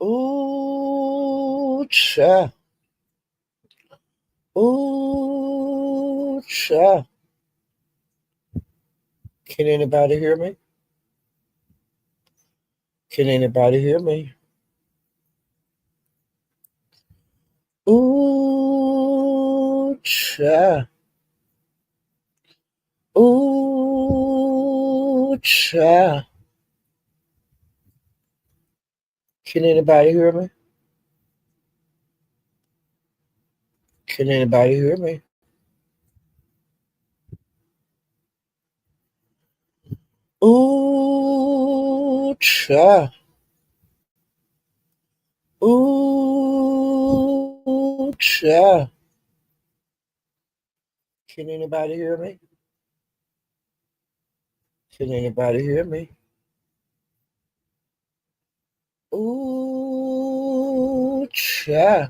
Ooh, cha. Ooh, cha. Can anybody hear me? Can anybody hear me? Ooh, cha. Ooh, cha. Can anybody hear me? Can anybody hear me? Ooh, cha. Ooh, cha. Can anybody hear me? Can anybody hear me? Ooh, cha.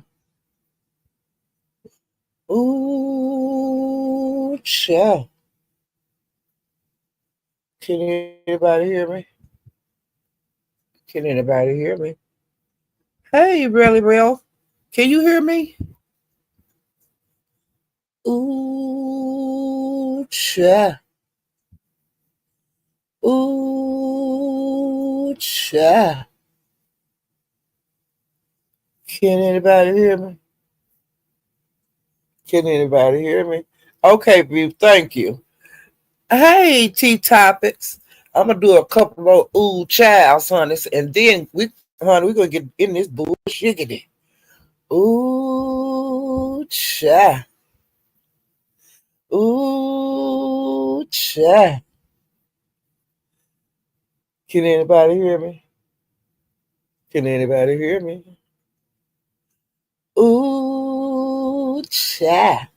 Ooh, cha. Can anybody hear me? Can anybody hear me? Hey, really, real. Can you hear me? Ooh, cha. Ooh, cha. Can anybody hear me? Can anybody hear me? Okay, Beef, thank you. Hey, T Topics. I'm gonna do a couple more ooh childs, honey, and then we're gonna get in this bullshit. Ooh child. Ooh child. Can anybody hear me? Can anybody hear me? Ooh child.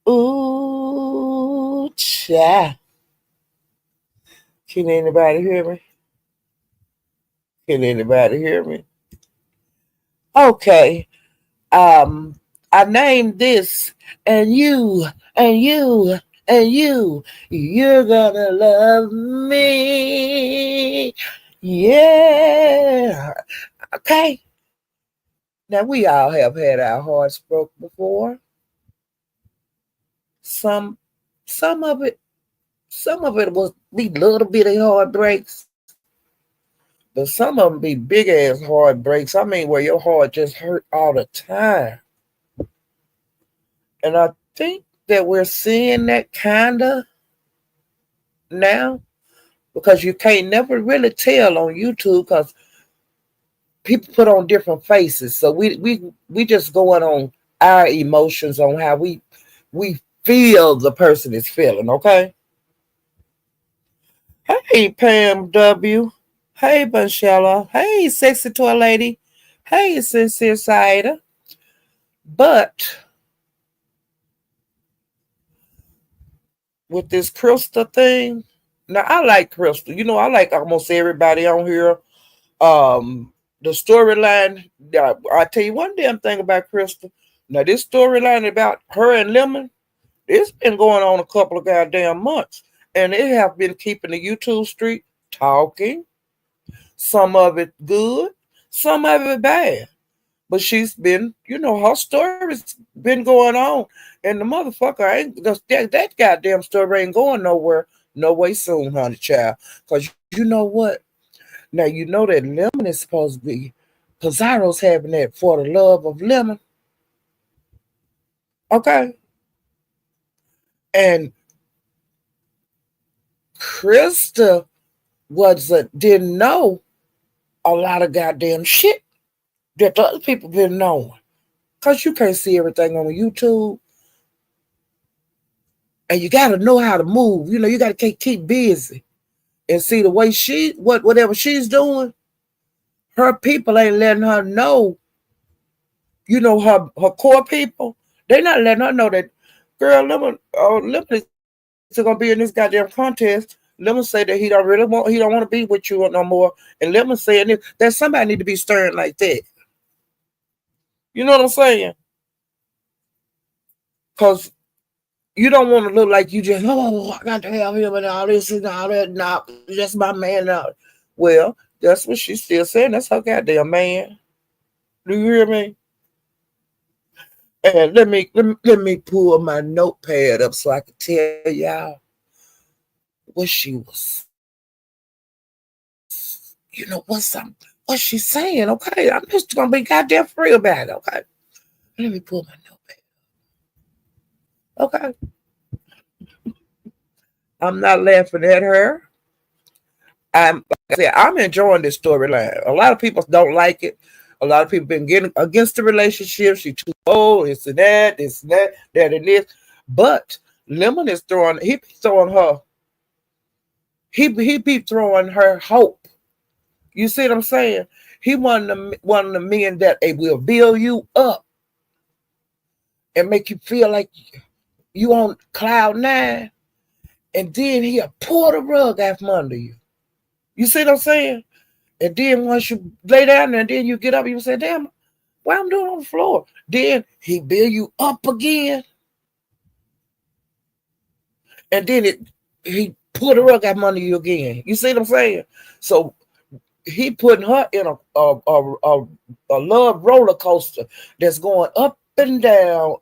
Ooh child. Can anybody hear me? Can anybody hear me? Okay. Um, I named this, and you, and you, and you, you're gonna love me. Yeah. Okay. Now we all have had our hearts broke before. Some, some of it, some of it was be little bitty heartbreaks, but some of them be big ass heartbreaks. I mean, where your heart just hurt all the time. And I think that we're seeing that kinda now because you can't never really tell on YouTube because people put on different faces. So we just going on our emotions on how we feel the person is feeling. Okay. Hey Pam W. Hey Bunchella. Hey sexy toy lady. Hey sincere cider. But with this Crystal thing, now I like Crystal. You know I like almost everybody on here. The storyline. I tell you one damn thing about Crystal. Now this storyline about her and Lemon, it's been going on a couple of goddamn months, and it have been keeping the YouTube street talking. Some of it good, some of it bad. But she's been, her story's been going on, and the motherfucker ain't that goddamn story ain't going nowhere, no way soon, honey child. Cause you know what? Now you know that Lemon is supposed to be Pizarro's having that for the love of Lemon. Okay. And Krista didn't know a lot of goddamn shit that the other people been knowing. Cause you can't see everything on YouTube. And you gotta know how to move. You gotta keep busy. And see the way whatever she's doing, her people ain't letting her know, her core people, they not letting her know that girl Lemon is gonna be in this goddamn contest. Lemon say that he don't want to be with you no more. And Lemon saying that somebody need to be stern like that. You know what I'm saying? Cause you don't want to look like you just, I got to have him and all this and all that. Nah, that's my man now. Well, That's what she's still saying. That's her goddamn man. Do you hear me? And let me pull my notepad up so I can tell y'all what she was. What's something? What she saying? Okay, I'm just gonna be goddamn free about it. Okay, let me pull my notepad. Okay, I'm not laughing at her. I'm like I said, I'm enjoying this storyline. A lot of people don't like it. A lot of people been getting against the relationship. She too old, this and that and this. But Lemon is throwing. He be throwing her. He be throwing her hope. You see what I'm saying? He one of the men that they will build you up and make you feel like you on cloud nine, and then he'll pull the rug out from under you. You see what I'm saying? And then once you lay down there, and then you get up, you say, "Damn, why I'm doing on the floor?" Then he build you up again, and then he pull the rug out from under you again. You see what I'm saying? So he putting her in a love roller coaster that's going up and down.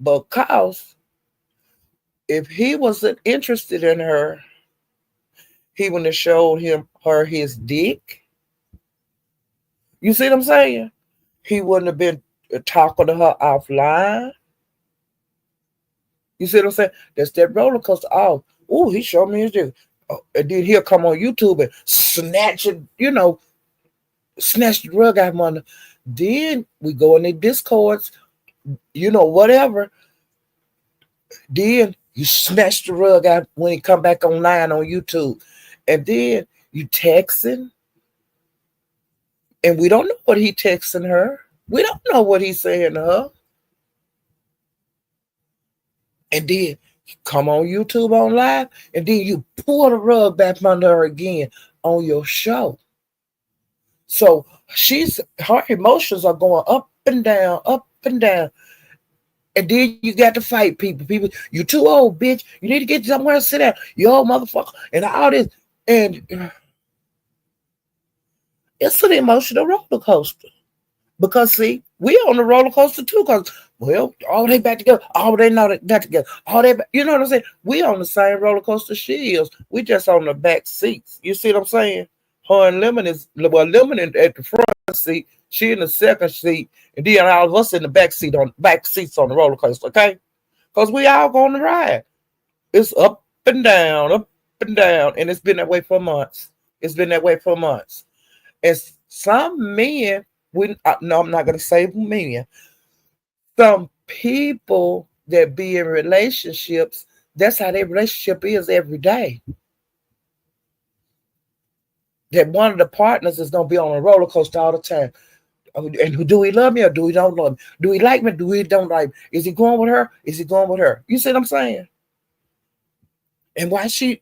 Because if he wasn't interested in her, he wouldn't have showed her his dick. You see what I'm saying? He wouldn't have been talking to her offline. You see what I'm saying? That's that roller coaster. Oh, he showed me his dick. Oh, and then he'll come on YouTube and snatch it, snatch the rug out from under. Then we go in the discords, whatever. Then you snatch the rug out when he come back online on YouTube. And then you texting. And we don't know what he texting her. We don't know what he's saying to her. And then you come on YouTube on live. And then you pull the rug back from under her again on your show. So her emotions are going up and down, up and down. And then you got to fight people. People, you too old, bitch. You need to get somewhere and sit down. You old motherfucker. And all this. And it's an emotional roller coaster. Because, see, we on the roller coaster too. Because, all they back together. All they know that together. You know what I'm saying? We on the same roller coaster she is. We just on the back seats. You see what I'm saying? Her and Lemon Lemon at the front seat. She in the second seat. And then all of us in the back seats on the roller coaster, okay? Because we all going to ride. It's up and down, up and down. And it's been that way for months. It's been that way for months. And some men, no, I'm not going to say men. Some people that be in relationships, that's how their relationship is every day. That one of the partners is going to be on a roller coaster all the time. And do he love me or do he don't love me? Do he like me? Do he don't like me? Is he going with her? Is he going with her? You see what I'm saying? And why she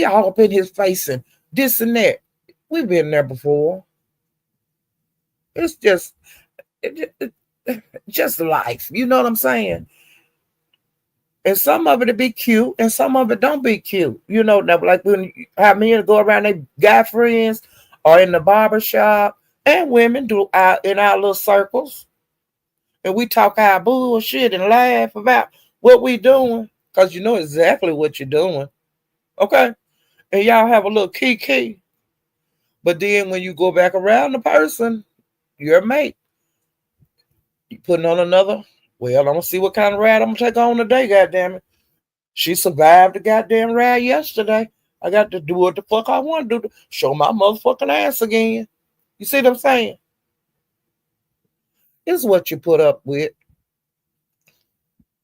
all up in his face and this and that? We've been there before. It's just life. You know what I'm saying? And some of it be cute, and some of it don't be cute. Like when you have men go around their guy friends or in the barber shop, and women do out in our little circles, and we talk our bullshit and laugh about what we doing, because you know exactly what you're doing. Okay? And y'all have a little kiki. But then when you go back around the person, your mate, you putting on another. Well, I'm gonna see what kind of ride I'm gonna take on today, goddamn it. She survived the goddamn ride yesterday. I got to do what the fuck I want to do to show my motherfucking ass again. You see what I'm saying? It's what you put up with.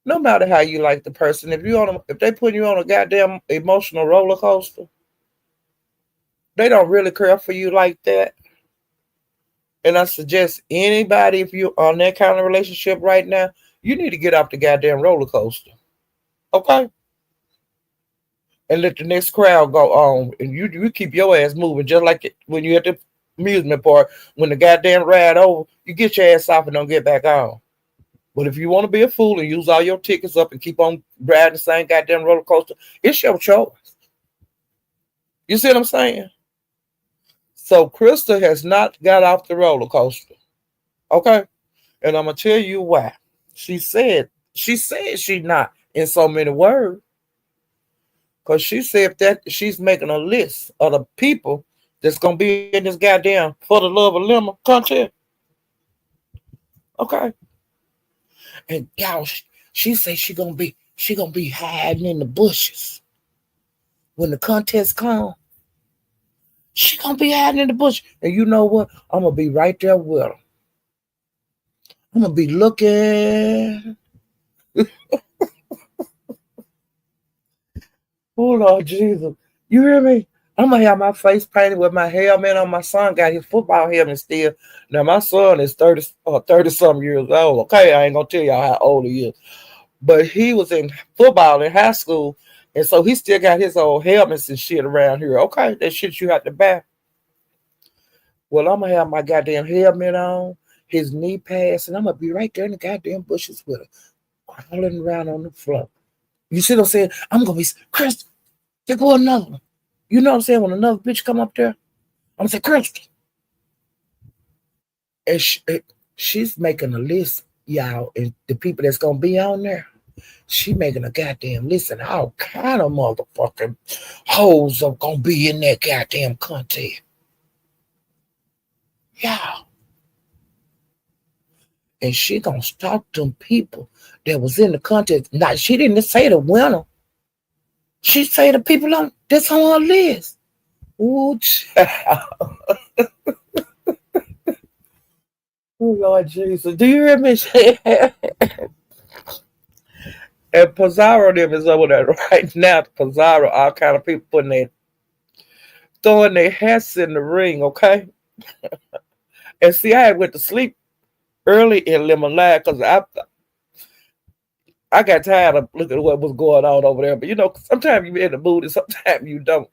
No matter how you like the person, if they put you on a goddamn emotional roller coaster, they don't really care for you like that. And I suggest anybody, if you're on that kind of relationship right now, you need to get off the goddamn roller coaster. Okay? And let the next crowd go on. And you keep your ass moving, just like when you at the amusement park. When the goddamn ride over, you get your ass off and don't get back on. But if you want to be a fool and use all your tickets up and keep on riding the same goddamn roller coaster, it's your choice. You see what I'm saying? So Krista has not got off the roller coaster. Okay? And I'm gonna tell you why. She said she not in so many words. Because she said that she's making a list of the people that's gonna be in this goddamn for the love of lemon content. Okay. And y'all, she said she gonna be hiding in the bushes when the contest come. She gonna be hiding in the bush. And you know what? I'm gonna be right there with her. I'm gonna be looking. Oh Lord Jesus. You hear me? I'm gonna have my face painted with my helmet on. My son got his football helmet still. Now my son is 30 something years old. Okay, I ain't gonna tell y'all how old he is. But he was in football in high school. And so he still got his old helmets and shit around here. Okay, that shit you have to buy. Well, I'm gonna have my goddamn helmet on, his knee pads, and I'm gonna be right there in the goddamn bushes with her, crawling around on the floor. You see what I'm saying? I'm gonna be Chris, there go another one. You know what I'm saying? When another bitch come up there, I'm gonna say, Crystal. And she's making a list, y'all, and the people that's gonna be on there. She making a goddamn list, and all kind of motherfucking hoes are gonna be in that goddamn content. Yeah. And she gonna stalk them people that was in the contest. Now she didn't say the winner. She say the people on that's on her list. Ooh, child. Oh Lord Jesus. Do you hear me? And Pizarro them is over there right now. Pizarro, all kind of people putting their throwing their hats in the ring, okay? And see, I had went to sleep early in Limonade because I got tired of looking at what was going on over there. But you know, sometimes you in the mood and sometimes you don't.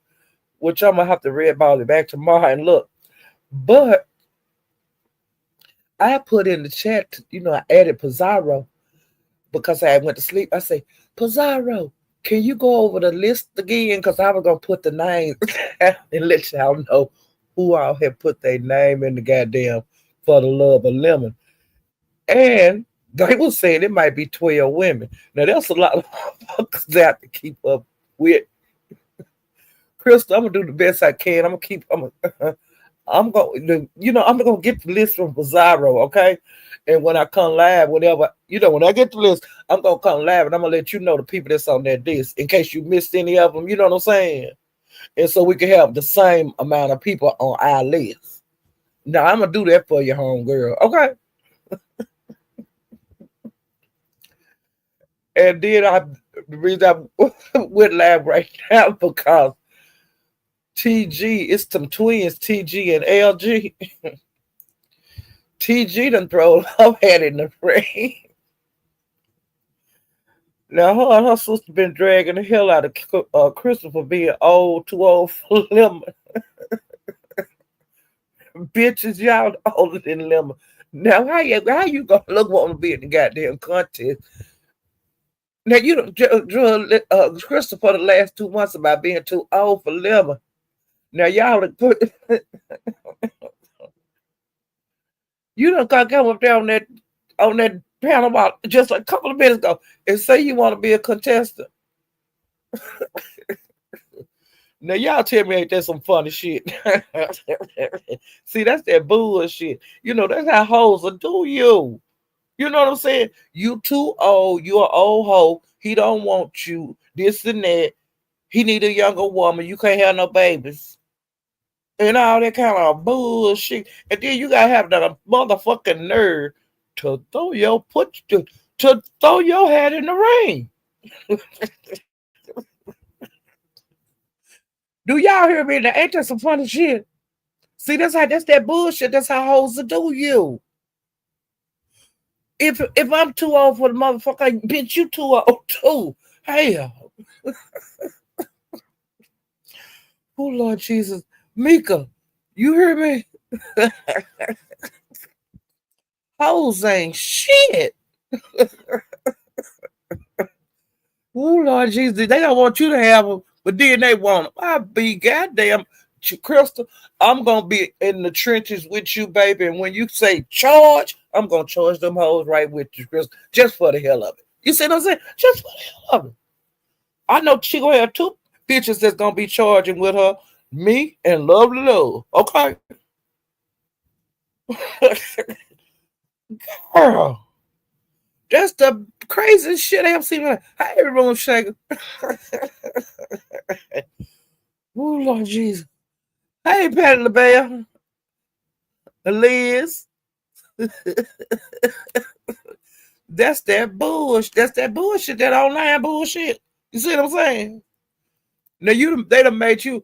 Which I'm gonna have to read about it back tomorrow and look. But I put in the chat, I added Pizarro because I went to sleep. I say, Pizarro, can you go over the list again? Because I was gonna put the names and let y'all know who all had put their name in the goddamn for the love of lemon. And they were saying it might be 12 women. Now that's a lot of motherfuckers out to keep up with. Crystal, I'm gonna do the best I can. I'm going I'm gonna get the list from Pizarro, okay? And when I come live, when I get the list, I'm gonna come live and I'm gonna let you know the people that's on that list in case you missed any of them, you know what I'm saying? And so we can have the same amount of people on our list. Now I'm gonna do that for you, homegirl, okay? And then the reason I went live right now because TG, it's some twins, TG and LG. TG done throw her head in the ring. Now her and her sister been dragging the hell out of Christopher being too old for lemon. Bitches, y'all older than lemon. Now how you gonna look want to be in the goddamn contest? Now you don't drug Christopher the last 2 months about being too old for lemon. Now y'all put you don't come up there on that panel about just a couple of minutes ago and say you want to be a contestant. Now y'all tell me ain't that some funny shit? See, that's that bullshit. That's how hoes will do you. You know what I'm saying? You too old. You an old hoe. He don't want you. This and that. He need a younger woman. You can't have no babies. And all that kind of bullshit. And then you gotta have the motherfucking nerve to to throw your hat in the ring. Do y'all hear me? Now, ain't that some funny shit? See, that's that bullshit. That's how hoes will do you. If I'm too old for the motherfucker, bitch, you too old too. Hell. Oh Lord Jesus. Mika, you hear me? Hoes ain't shit. Oh Lord Jesus. They don't want you to have them, but then they want them. I be goddamn. Crystal, I'm gonna be in the trenches with you, baby. And when you say charge, I'm gonna charge them hoes right with you, Crystal, just for the hell of it. You see what I'm saying? Just for the hell of it. I know she gonna have two bitches that's gonna be charging with her, me and Lovely Love. Okay, girl, that's the craziest shit I ever seen. Hey, everyone, shaking. Oh Lord Jesus. Hey, Patty LaBelle, Liz. That's that bullshit. That's that bullshit. That online bullshit. You see what I'm saying? Now they done made you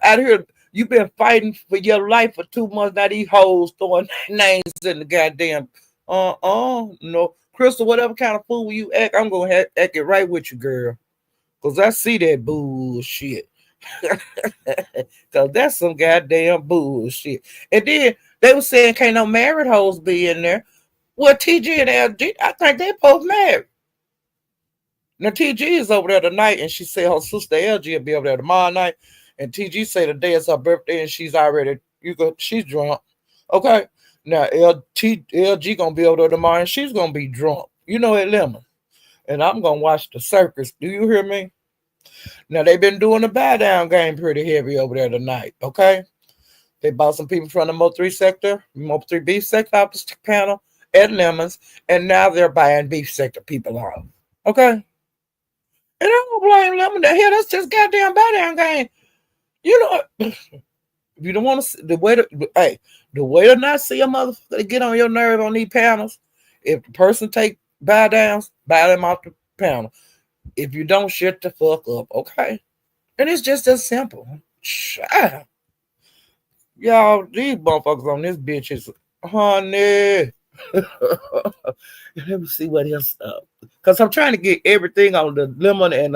out here. You been fighting for your life for 2 months. Now these hoes throwing names in the goddamn. No, Crystal. Whatever kind of fool you act, I'm gonna act it right with you, girl. Cause I see that bullshit. Cause that's some goddamn bullshit. And then they were saying, can't no married hoes be in there. Well, TG and LG, I think they both married. Now TG is over there tonight, and she said her sister LG will be over there tomorrow night. And TG say the day is her birthday, and she's drunk. Okay. Now LG gonna be over there tomorrow, and she's gonna be drunk. You know it, Lemon. And I'm gonna watch the circus. Do you hear me? Now they've been doing the buy down game pretty heavy over there tonight. Okay. They bought some people from the Mo 3 sector, Mo 3 beef sector off the panel at Lemons, and now they're buying beef sector people off. Okay. And I don't blame Lemon. The hell, that's just goddamn buy down game. You know, if you don't want to, the way to not see a motherfucker get on your nerve on these panels, if the person take buy downs, buy them off the panel. If you don't, shut the fuck up, okay? And it's just as simple. Y'all, these motherfuckers on this bitch is, honey. Let me see what else. Because I'm trying to get everything on the lemon and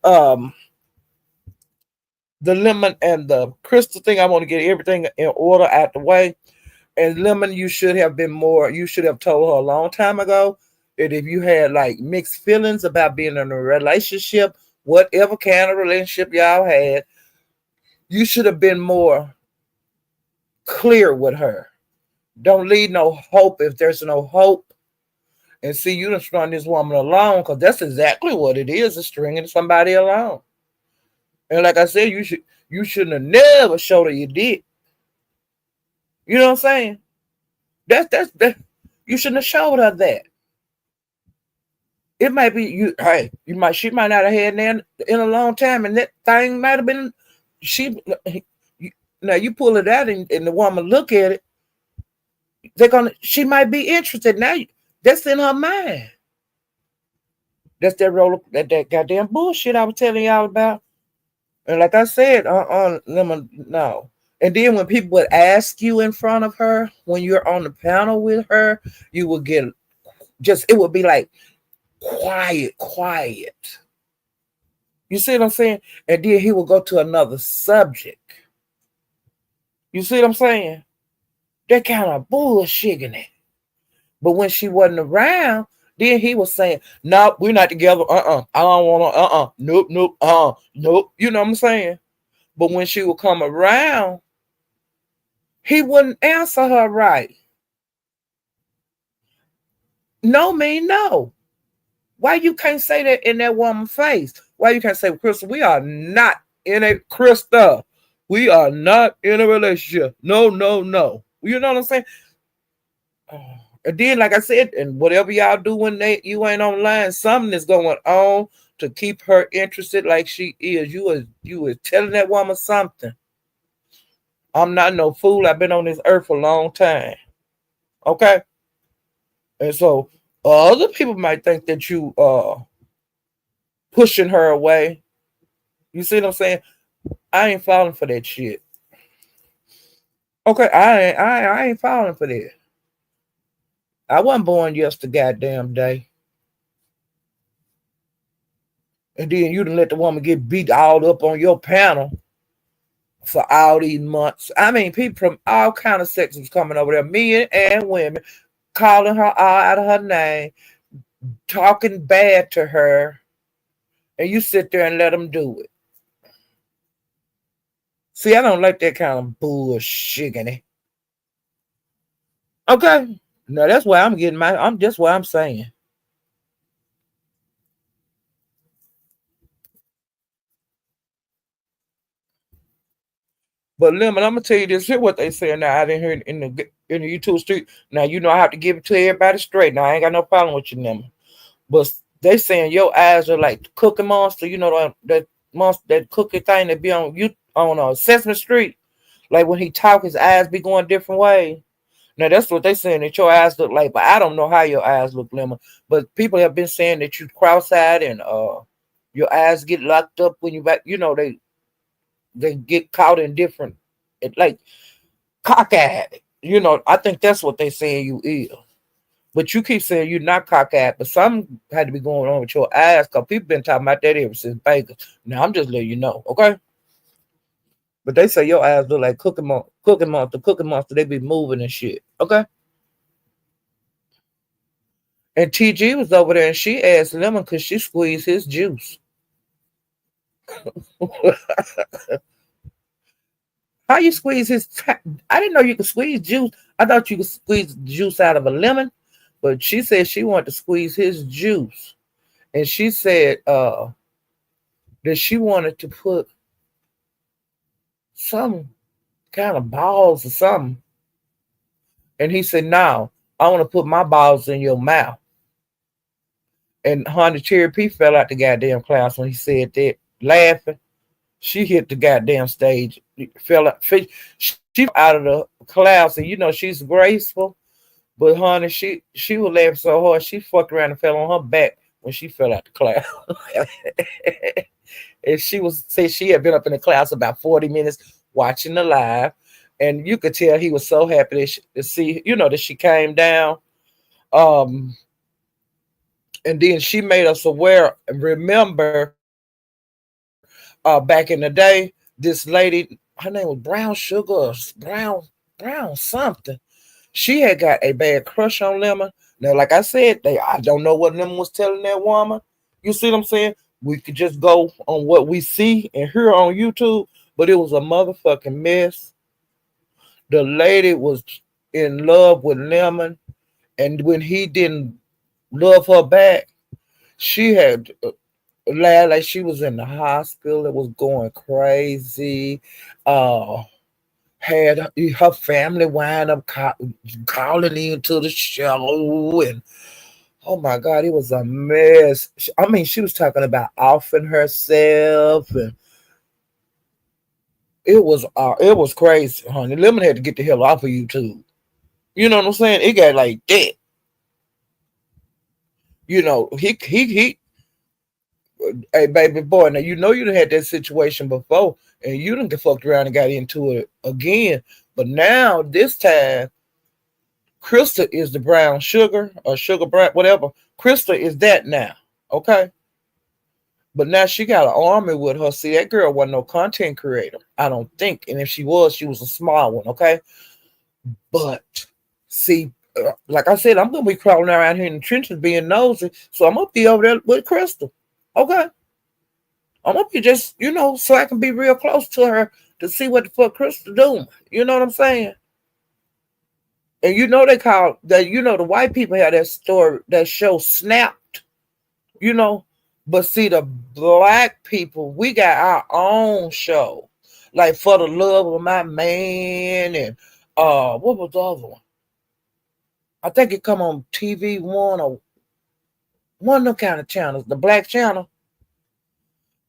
um the lemon and the crystal thing. I want to get everything in order out the way. And lemon, you should have been more. You should have told her a long time ago that if you had like mixed feelings about being in a relationship, whatever kind of relationship y'all had, you should have been more clear with her. Don't leave no hope if there's no hope. And see, you done strung this woman along because that's exactly what it is stringing somebody along. And like I said, you shouldn't have never showed her you did. You know what I'm saying? That you shouldn't have showed her that. It might be you. Hey, she might not have had that in a long time, and that thing might have been she. Now you pull it out, and the woman look at it. She might be interested now. That's in her mind. That's that goddamn bullshit I was telling y'all about. And like I said, no. And then when people would ask you in front of her, when you're on the panel with her, you would get it would be like quiet. You see what I'm saying? And then he will go to another subject. You see what I'm saying? That kind of bullshitting it. But when she wasn't around, then he was saying, "No, we're not together. I don't want to. Nope. Nope." You know what I'm saying? But when she would come around, he wouldn't answer her right. No mean no. Why you can't say that in that woman's face? Why you can't say, Crystal, we are not in a Krista. We are not in a relationship. No. You know what I'm saying? And then, like I said, and whatever y'all do when you ain't online, something is going on to keep her interested like she is. You was telling that woman something. I'm not no fool. I've been on this earth for a long time. Okay? And so other people might think that you pushing her away. You see what I'm saying? I ain't falling for that shit. Okay, I ain't falling for that. I wasn't born yesterday goddamn day. And then you done let the woman get beat all up on your panel for all these months. I mean, people from all kind of sections coming over there, men and women, calling her all out of her name, talking bad to her, and you sit there and let them do it. See, I don't like that kind of bullshit. Okay. No, that's why I'm getting my. I'm just what I'm saying. But Lemon, I'm gonna tell you this. Here, what they saying now out in here in the YouTube street. Now you know I have to give it to everybody straight. Now I ain't got no problem with you, Lemon. But they saying your eyes are like the Cookie Monster. You know that monster, that cookie thing that be on you on Sesame Street. Like when he talk, his eyes be going different ways. Now that's what they saying that your eyes look like, but I don't know how your eyes look, Lemon. But people have been saying that you cross-eyed and your eyes get locked up when you back. You know they get caught in different, like cockeyed. You know, I think that's what they saying you is. But you keep saying you're not cockeyed, but something had to be going on with your eyes because people been talking about that ever since Baker. Now I'm just letting you know, okay? But they say your eyes look like Cookie Monster. They be moving and shit, okay? And TG was over there and she asked Lemon could she squeeze his juice. How you squeeze his? I didn't know you could squeeze juice. I thought you could squeeze juice out of a lemon, but she said she wanted to squeeze his juice, and she said that she wanted to put some kind of balls or something. And he said, "No, I want to put my balls in your mouth." And Honey Cherry P fell out the goddamn class when he said that, laughing. She hit the goddamn stage, fell out. She out of the class, and you know she's graceful. But honey, she was laughing so hard she fucked around and fell on her back when she fell out the class. And she was say she had been up in the class about 40 minutes watching the live, and you could tell he was so happy to see that she came down. Um, and then she made us aware. Remember, back in the day, this lady, her name was Brown Sugar, Brown something. She had got a bad crush on Lemon. Now, like I said, I don't know what Lemon was telling that woman. You see what I'm saying? We could just go on what we see and hear on YouTube, but it was a motherfucking mess. The lady was in love with Lemon, and when he didn't love her back, she had laughed like she was in the hospital. It was going crazy. Uh, had her family wind up calling into the show, and oh my god, it was a mess. I mean, she was talking about offing herself, and it was crazy, honey. Lemon had to get the hell off of YouTube. You know what I'm saying? It got like that. He hey baby boy, now you know you done had that situation before, and you done get fucked around and got into it again. But now this time Krista is the brown sugar or sugar brown, whatever. Krista is that now. Okay. But now she got an army with her. See, that girl wasn't no content creator, I don't think. And if she was a small one. Okay. But see, like I said, I'm going to be crawling around here in the trenches being nosy. So I'm going to be over there with Krista. Okay. I'm going to be just, so I can be real close to her to see what the fuck Krista doing. You know what I'm saying? And they call that, the white people have that story, that show Snapped, you know. But see, the black people, we got our own show. Like For the Love of My Man, and what was the other one? I think it come on TV1 or one of them kind of channels, the black channel.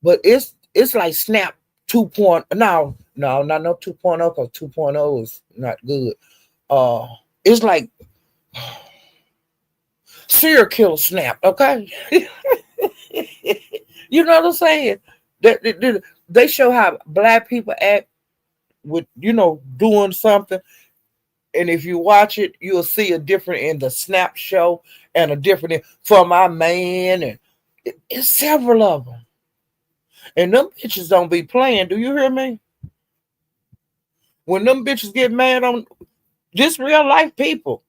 But it's like Snap 2.0. No, not no 2.0, because 2.0 is not good. Uh it's like serial killer Snap, okay? You know what I'm saying? They show how black people act with, doing something. And if you watch it, you'll see a different in the Snap show and a different For My Man. And it's several of them. And them bitches don't be playing. Do you hear me? When them bitches get mad on just real life people,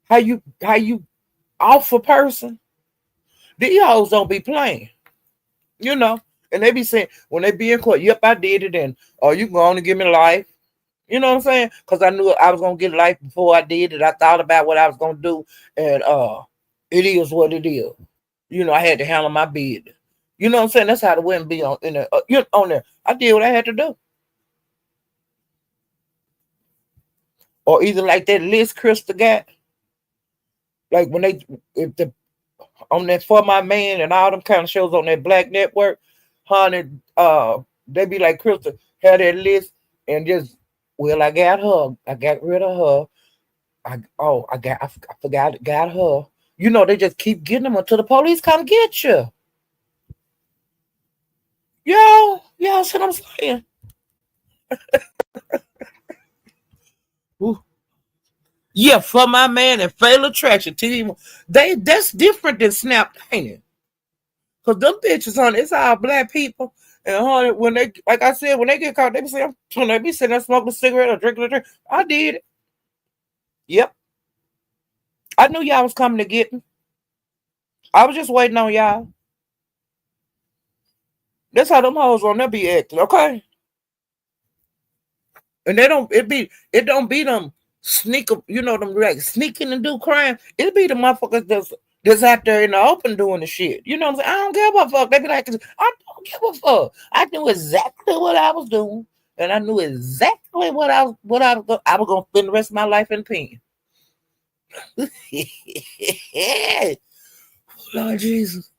how you off a person, these hoes don't be playing. You know. And they be saying when they be in court, yep, I did it, and you can go on and give me life. You know what I'm saying? Because I knew I was gonna get life before I did it. I thought about what I was gonna do, and it is what it is. You know, I had to handle my bid. You know what I'm saying? That's how the women be on in the, on there. I did what I had to do, or either like that list Krista got, like when they if the on that For My Man and all them kind of shows on that Black Network, honey, they be like Krista had that list and just well, I got her, I got rid of her. I forgot got her. You know, they just keep getting them until the police come get you. Yo, that's what I'm saying. Ooh. Yeah, For My Man and Fatal Attraction. That's different than Snap, ain't it? Cause them bitches, honey, it's all black people. And honey, when they, like I said, when they get caught, they be saying, when they be sitting there smoking a cigarette or drinking a drink. I did it. Yep. I knew y'all was coming to get me. I was just waiting on y'all. That's how them hoes on there be acting, okay? And it don't be them sneak up, you know, them like sneaking and do crime. It be the motherfuckers that's out there in the open doing the shit. You know what I'm saying? I don't give a fuck. They be like, I don't give a fuck. I knew exactly what I was doing. And I knew exactly I was gonna spend the rest of my life in pen. Lord Jesus.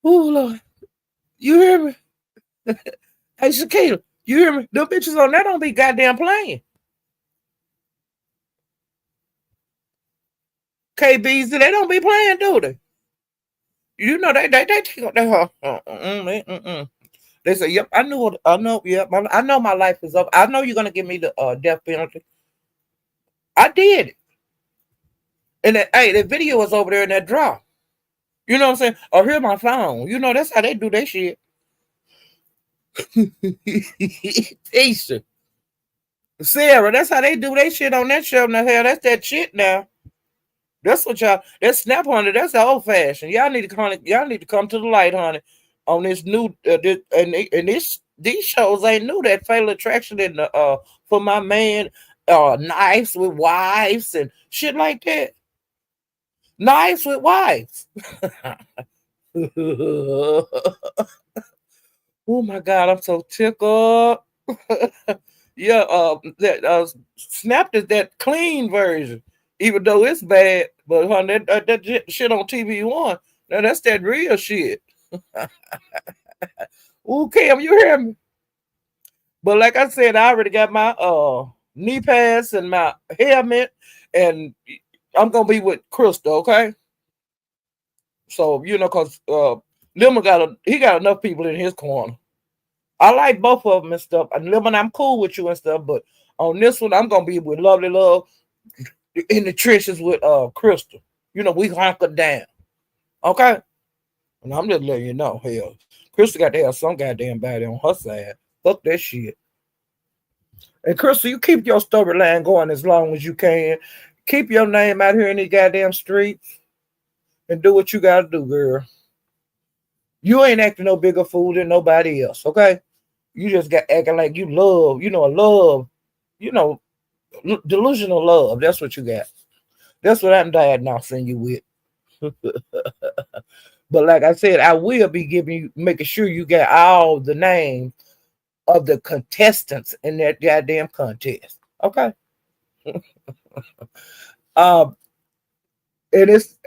Oh Lord. You hear me? Hey Shakita, you hear me? Them bitches on that don't be goddamn playing. KBs, they don't be playing, do they? You know they take up their They say, "Yep, I knew it. I know. Yep, I know my life is up. I know you're gonna give me the death penalty. I did it, and that video was over there in that drawer. You know what I'm saying? Or here's my phone. You know that's how they do that shit. Tisha, Sarah, that's how they do that shit on that show. Now hell, that's that shit now. That's what y'all. That's Snap, honey. That's old fashioned. Y'all need to come. Y'all need to come to the light, honey. On this new and these shows ain't new. That Fatal Attraction and the For My Man, knives with wives and shit like that. Knives with wives. Oh my god, I'm so tickled. Yeah, that Snap is that clean version, even though it's bad. But honey, that shit on TV1, now that's that real shit. Ooh, Cam, you hear me? But like I said, I already got my knee pads and my helmet, and I'm gonna be with Crystal, okay? So you know, cause Lemon he got enough people in his corner. I like both of them and stuff. And Lemon, I'm cool with you and stuff, but on this one, I'm gonna be with Lovely Love in the trenches with Crystal. You know, we hunkered down. Okay? And I'm just letting you know, hell, Crystal got to have some goddamn body on her side. Fuck that shit. And Crystal, you keep your storyline going as long as you can. Keep your name out here in these goddamn streets and do what you gotta do, girl. You ain't acting no bigger fool than nobody else, okay? You just got acting like you love, you know, delusional love. That's what you got. That's what I'm diagnosing you with. But like I said, I will be making sure you get all the names of the contestants in that goddamn contest. Okay. um, and it's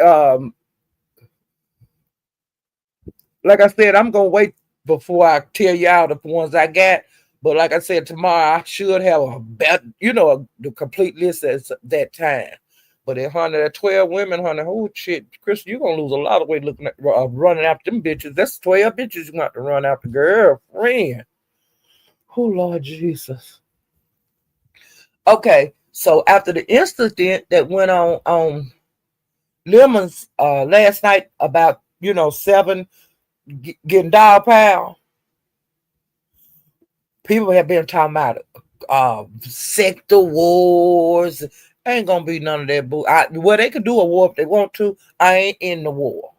like I said, I'm gonna wait before I tell y'all the ones I got. But like I said, tomorrow I should have the complete list at that time. But at 112 women, oh shit, Chris, you're gonna lose a lot of weight looking at running after them bitches. That's 12 bitches you got to run after, girlfriend. Oh Lord Jesus. Okay, so after the incident that went on Lemons last night about 7 getting dog pound, people have been talking about sector wars. Ain't gonna be none of that boo. Well, they could do a war if they want to. I ain't in the war.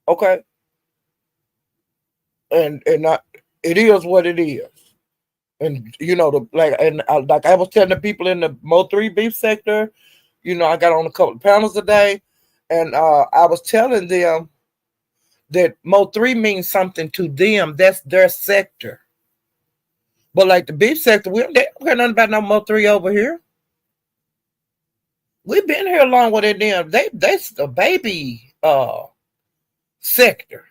Okay. and not, it is what it is. And like I was telling the people in the Mo 3 beef sector, I got on a couple of panels today, and I was telling them that Mo 3 means something to them. That's their sector. But like the beef sector, they don't care nothing about no Mo 3 over here. We've been here long with it. Them that's the baby sector.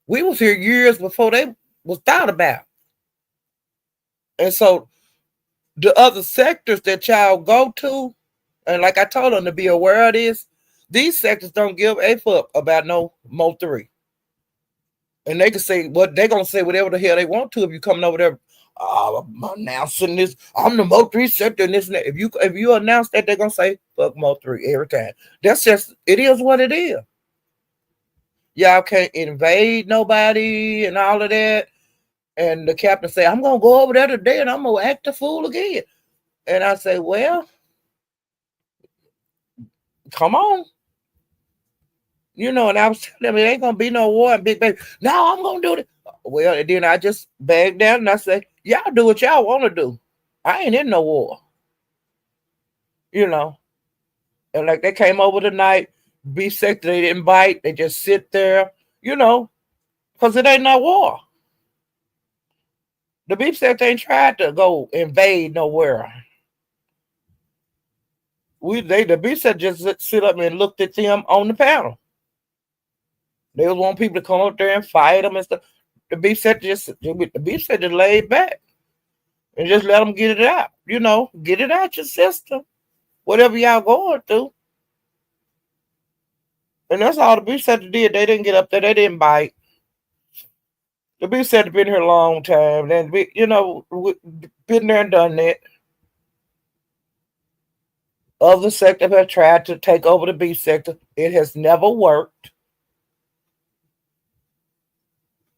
We was here years before they was thought about. And so the other sectors that y'all go to, and like I told them to be aware of this, these sectors don't give a fuck about no Mo 3. And they can say what they're gonna say whatever the hell they want to if you coming over there. I'm announcing this. I'm the Mo 3 sector and this and that. If you announce that, they're gonna say fuck Mo 3 every time. That's just it is what it is. Y'all can't invade nobody and all of that. And the captain say, I'm gonna go over there today and I'm gonna act a fool again. And I say, well, come on. And I was telling them it ain't gonna be no war in Big Baby. No, I'm gonna do it. Well, and then I just bagged down and I say, y'all do what y'all want to do. I ain't in no war. And like they came over tonight, B sector, they didn't bite, they just sit there, because it ain't no war. The beef sector ain't tried to go invade nowhere. The beef sector just sit up and looked at them on the panel. They was want people to come up there and fight them and stuff. The beef sector just laid back and just let them get it out. Get it out your system, whatever y'all going through. And that's all the beef sector did. They didn't get up there. They didn't bite. The beef sector been here a long time. Then been there and done that. Other sectors have tried to take over the beef sector. It has never worked.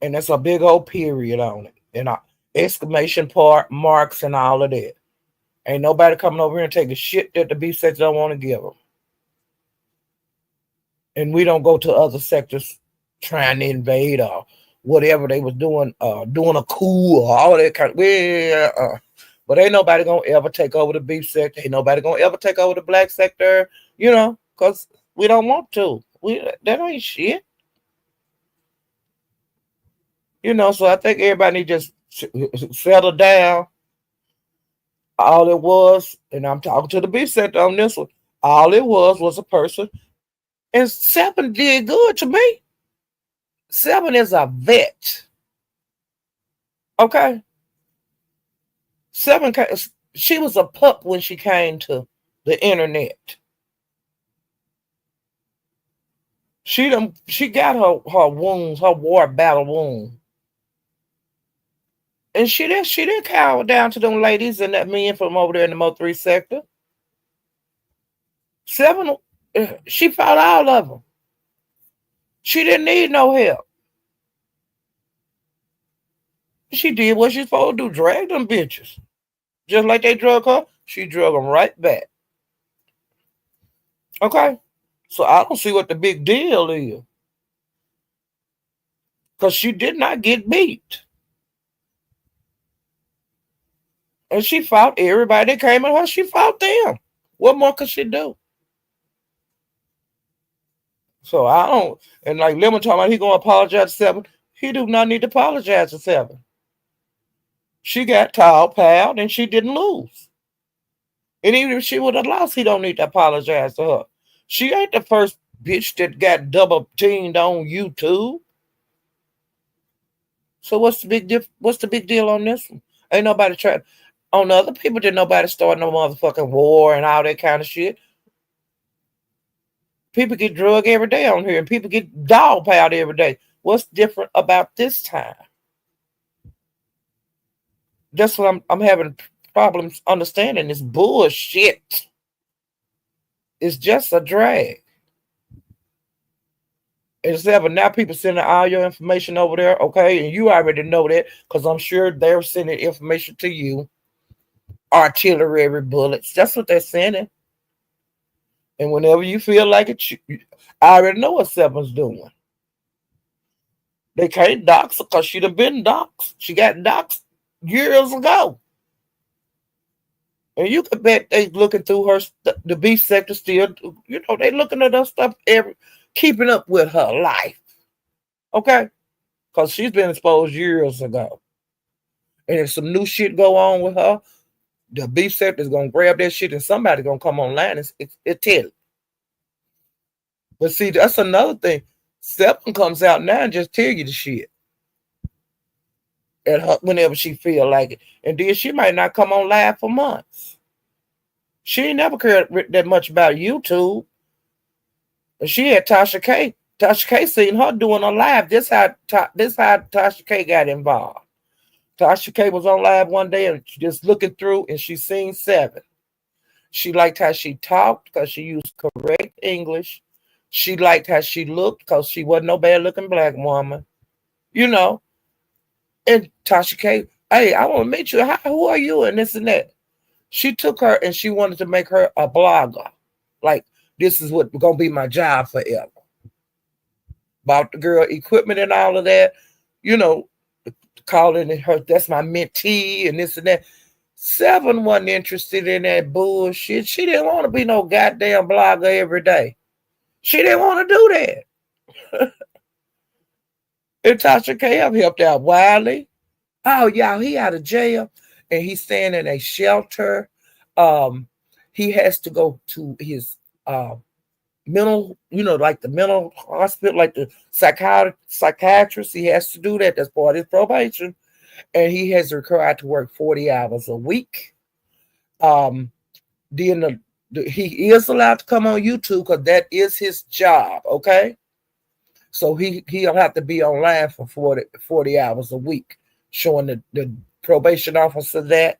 And that's a big old period on it. And exclamation marks and all of that. Ain't nobody coming over here and taking shit that the beef sector don't want to give them. And we don't go to other sectors trying to invade or whatever they was doing a coup or all that kind of. But ain't nobody gonna ever take over the beef sector. Ain't nobody gonna ever take over the black sector, because we don't want to. That ain't shit. So I think everybody just settle down. All it was, and I'm talking to the beef sector on this one, all it was a person. And 7 did good to me. 7 is a vet. Okay? 7, she was a pup when she came to the internet. She got her wounds, her war battle wound. And she didn't cower down to them ladies and that men from over there in the Mo 3 sector. 7, she fought all of them. She didn't need no help. She did what she's supposed to do, drag them bitches. Just like they drug her, she drug them right back. Okay? So I don't see what the big deal is. Because she did not get beat. And she fought everybody that came at her. She fought them. What more could she do? So I don't. And like Lemon talking about he going to apologize to 7. He do not need to apologize to 7. She got tall, pal, and she didn't lose. And even if she would have lost, he don't need to apologize to her. She ain't the first bitch that got double teamed on YouTube. So what's the big deal on this one? Ain't nobody trying. On the other people, did nobody start no motherfucking war and all that kind of shit. People get drugged every day on here, and people get dog-piled every day. What's different about this time? That's what I'm having problems understanding. This bullshit. It's just a drag. Except but now people sending all your information over there, okay? And you already know that because I'm sure they're sending information to you. Artillery bullets. That's what they're sending. And whenever you feel like it, I already know what 7's doing. They can't dox her because she done been doxed. She got doxed years ago. And you could bet they looking through her, the beef sector still, they looking at her stuff, keeping up with her life. Okay? Because she's been exposed years ago. And if some new shit go on with her, the beef sector is going to grab that shit and somebody going to come online and tell it. But see, that's another thing. Stephen comes out now and just tell you the shit at her whenever she feel like it. And then she might not come on live for months. She ain't never cared that much about YouTube. And she had Tasha K. Tasha K seen her doing a live. This how Tasha K got involved. Tasha K was on live one day and just looking through and she seen 7. She liked how she talked because she used correct English. She liked how she looked because she wasn't no bad looking black woman. And Tasha K, hey, I want to meet you. Who are you? And this and that. She took her and she wanted to make her a blogger. Like, this is what's going to be my job forever. About the girl equipment and all of that, calling her, that's my mentee and this and that. 7 wasn't interested in that bullshit. She didn't want to be no goddamn blogger every day. She didn't want to do that. And Tasha K have helped out Wely. Oh, y'all, he out of jail and he's staying in a shelter. He has to go to his mental, like the mental hospital, like the psychiatrist. He has to do that. That's part of his probation. And he has required to work 40 hours a week. Then he is allowed to come on YouTube because that is his job, okay? So he'll have to be online for 40 hours a week, showing the probation officer that.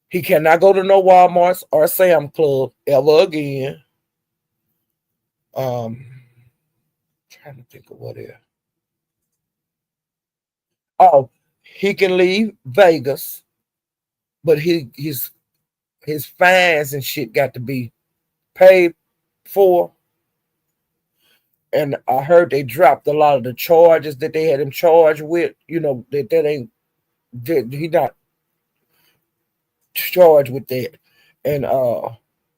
He cannot go to no Walmarts or Sam Club ever again. Trying to think of what else. Oh, he can leave Vegas, but his fines and shit got to be paid for. And I heard they dropped a lot of the charges that they had him charged with. He not charged with that. And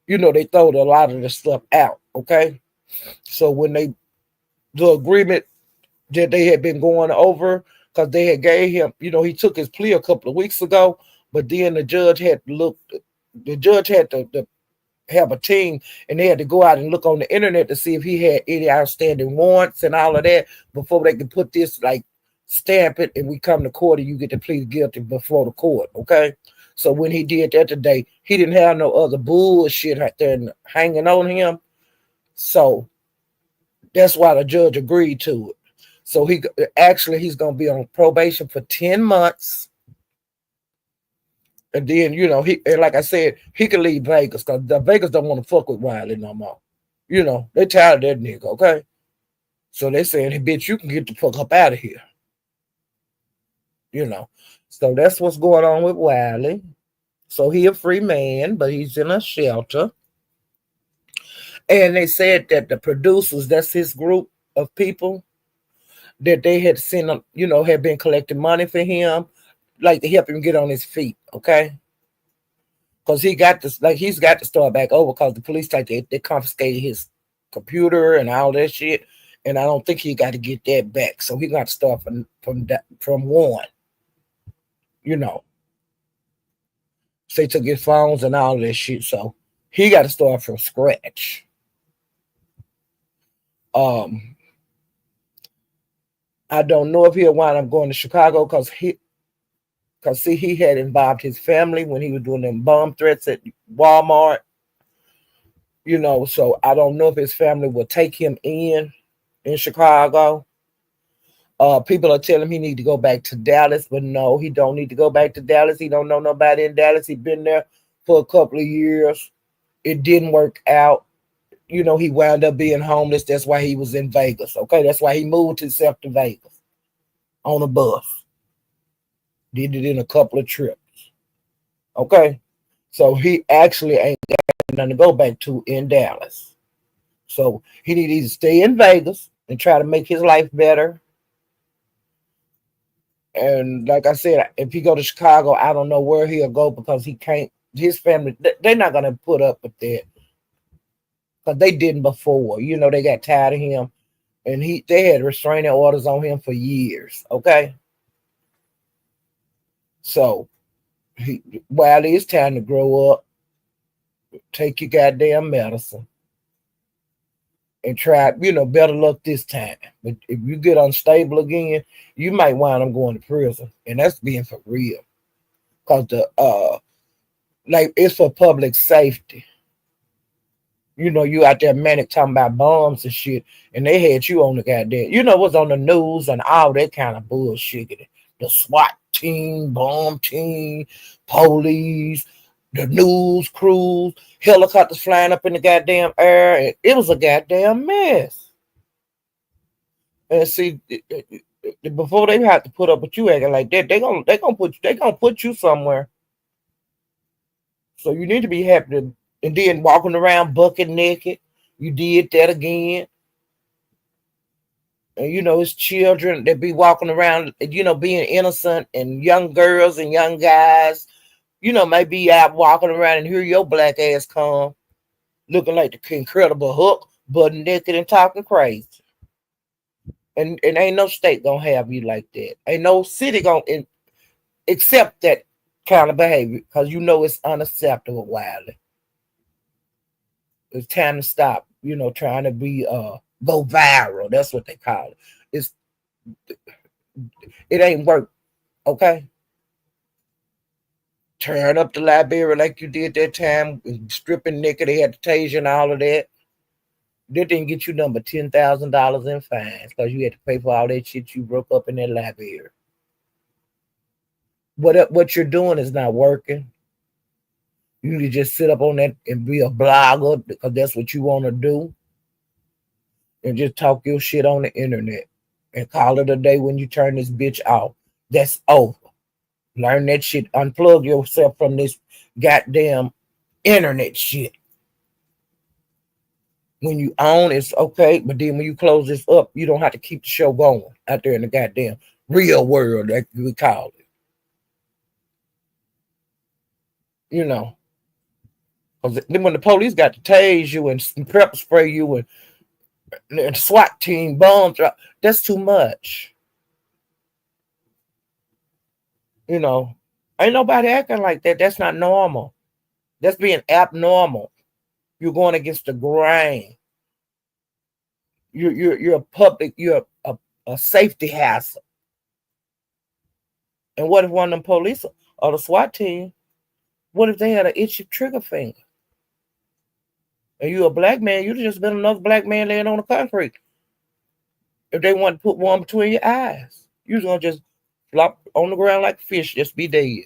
they throwed a lot of the stuff out. Okay. So when the agreement that they had been going over, because they had gave him, he took his plea a couple of weeks ago, but then the judge had to have a team and they had to go out and look on the internet to see if he had any outstanding warrants and all of that before they could put this, like, stamp it, and we come to court and you get to plead guilty before the court. Okay. So when he did that today, he didn't have no other bullshit right there hanging on him. So that's why the judge agreed to it. So he's going to be on probation for 10 months. And then, and like I said, he can leave Vegas because the Vegas don't want to fuck with Wely no more. They tired of that nigga, okay? So they saying, hey, bitch, you can get the fuck up out of here. So that's what's going on with Wely. So he a free man, but he's in a shelter. And they said that the producers, that's his group of people, that they had sent him, had been collecting money for him, like to help him get on his feet, okay? Because he's got to start back over because the police they confiscated his computer and all that shit, and I don't think he got to get that back. So he got to start from one, So they took his phones and all that shit, so he got to start from scratch. I don't know if he'll wind up going to Chicago because he had involved his family when he was doing them bomb threats at Walmart. So I don't know if his family will take him in Chicago. People are telling him he need to go back to Dallas, but no, he don't need to go back to Dallas. He don't know nobody in Dallas. He been there for a couple of years. It didn't work out. He wound up being homeless. That's why he was in Vegas. Okay, that's why he moved himself to Vegas on a bus. Did it in a couple of trips. Okay, so he actually ain't got nothing to go back to in Dallas. So he need to either stay in Vegas and try to make his life better. And like I said, if he go to Chicago, I don't know where he'll go because he can't. His family, they're not gonna put up with that because they didn't before. You know, they got tired of him, and they had restraining orders on him for years. Okay, so Wily, it's time to grow up. Take your goddamn medicine and try, better luck this time. But if you get unstable again, you might wind up going to prison. And that's being for real. Cause like it's for public safety. You out there manic talking about bombs and shit, and they had you on the goddamn, what's on the news and all that kind of bullshit. The SWAT team, bomb team, police, the news crews, helicopters flying up in the goddamn air. And it was a goddamn mess. And see, before they have to put up with you acting like that, they gonna put you somewhere. So you need to be happy to, and then walking around bucket naked. You did that again. And it's children that be walking around, being innocent, and young girls and young guys, maybe out walking around and hear your black ass come, looking like the Incredible Hulk, butt naked and talking crazy. And ain't no state gonna have you like that. Ain't no city gonna accept that kind of behavior because it's unacceptable, Wiley. It's time to stop, trying to be go viral. That's what they call it. It ain't work, okay? Turn up the library like you did that time, stripping naked, they had the taser and all of that. They didn't get you number $10,000 in fines because you had to pay for all that shit you broke up in that library. What you're doing is not working. You need to just sit up on that and be a blogger because that's what you want to do. And just talk your shit on the internet. And call it a day when you turn this bitch off. That's over. Learn that shit. Unplug yourself from this goddamn internet shit. When you own, it's okay. But then when you close this up, you don't have to keep the show going out there in the goddamn real world, that we call it. Because then when the police got to tase you and pepper spray you and SWAT team bombs, that's too much. Ain't nobody acting like that. That's not normal. That's being abnormal. You're going against the grain. You're a public. You're a safety hazard. And what if one of them police or the SWAT team? What if they had an itchy trigger finger? And you a black man? You'd just been another black man laying on the concrete. If they want to put one between your eyes, you're gonna just flop on the ground like a fish, just be dead.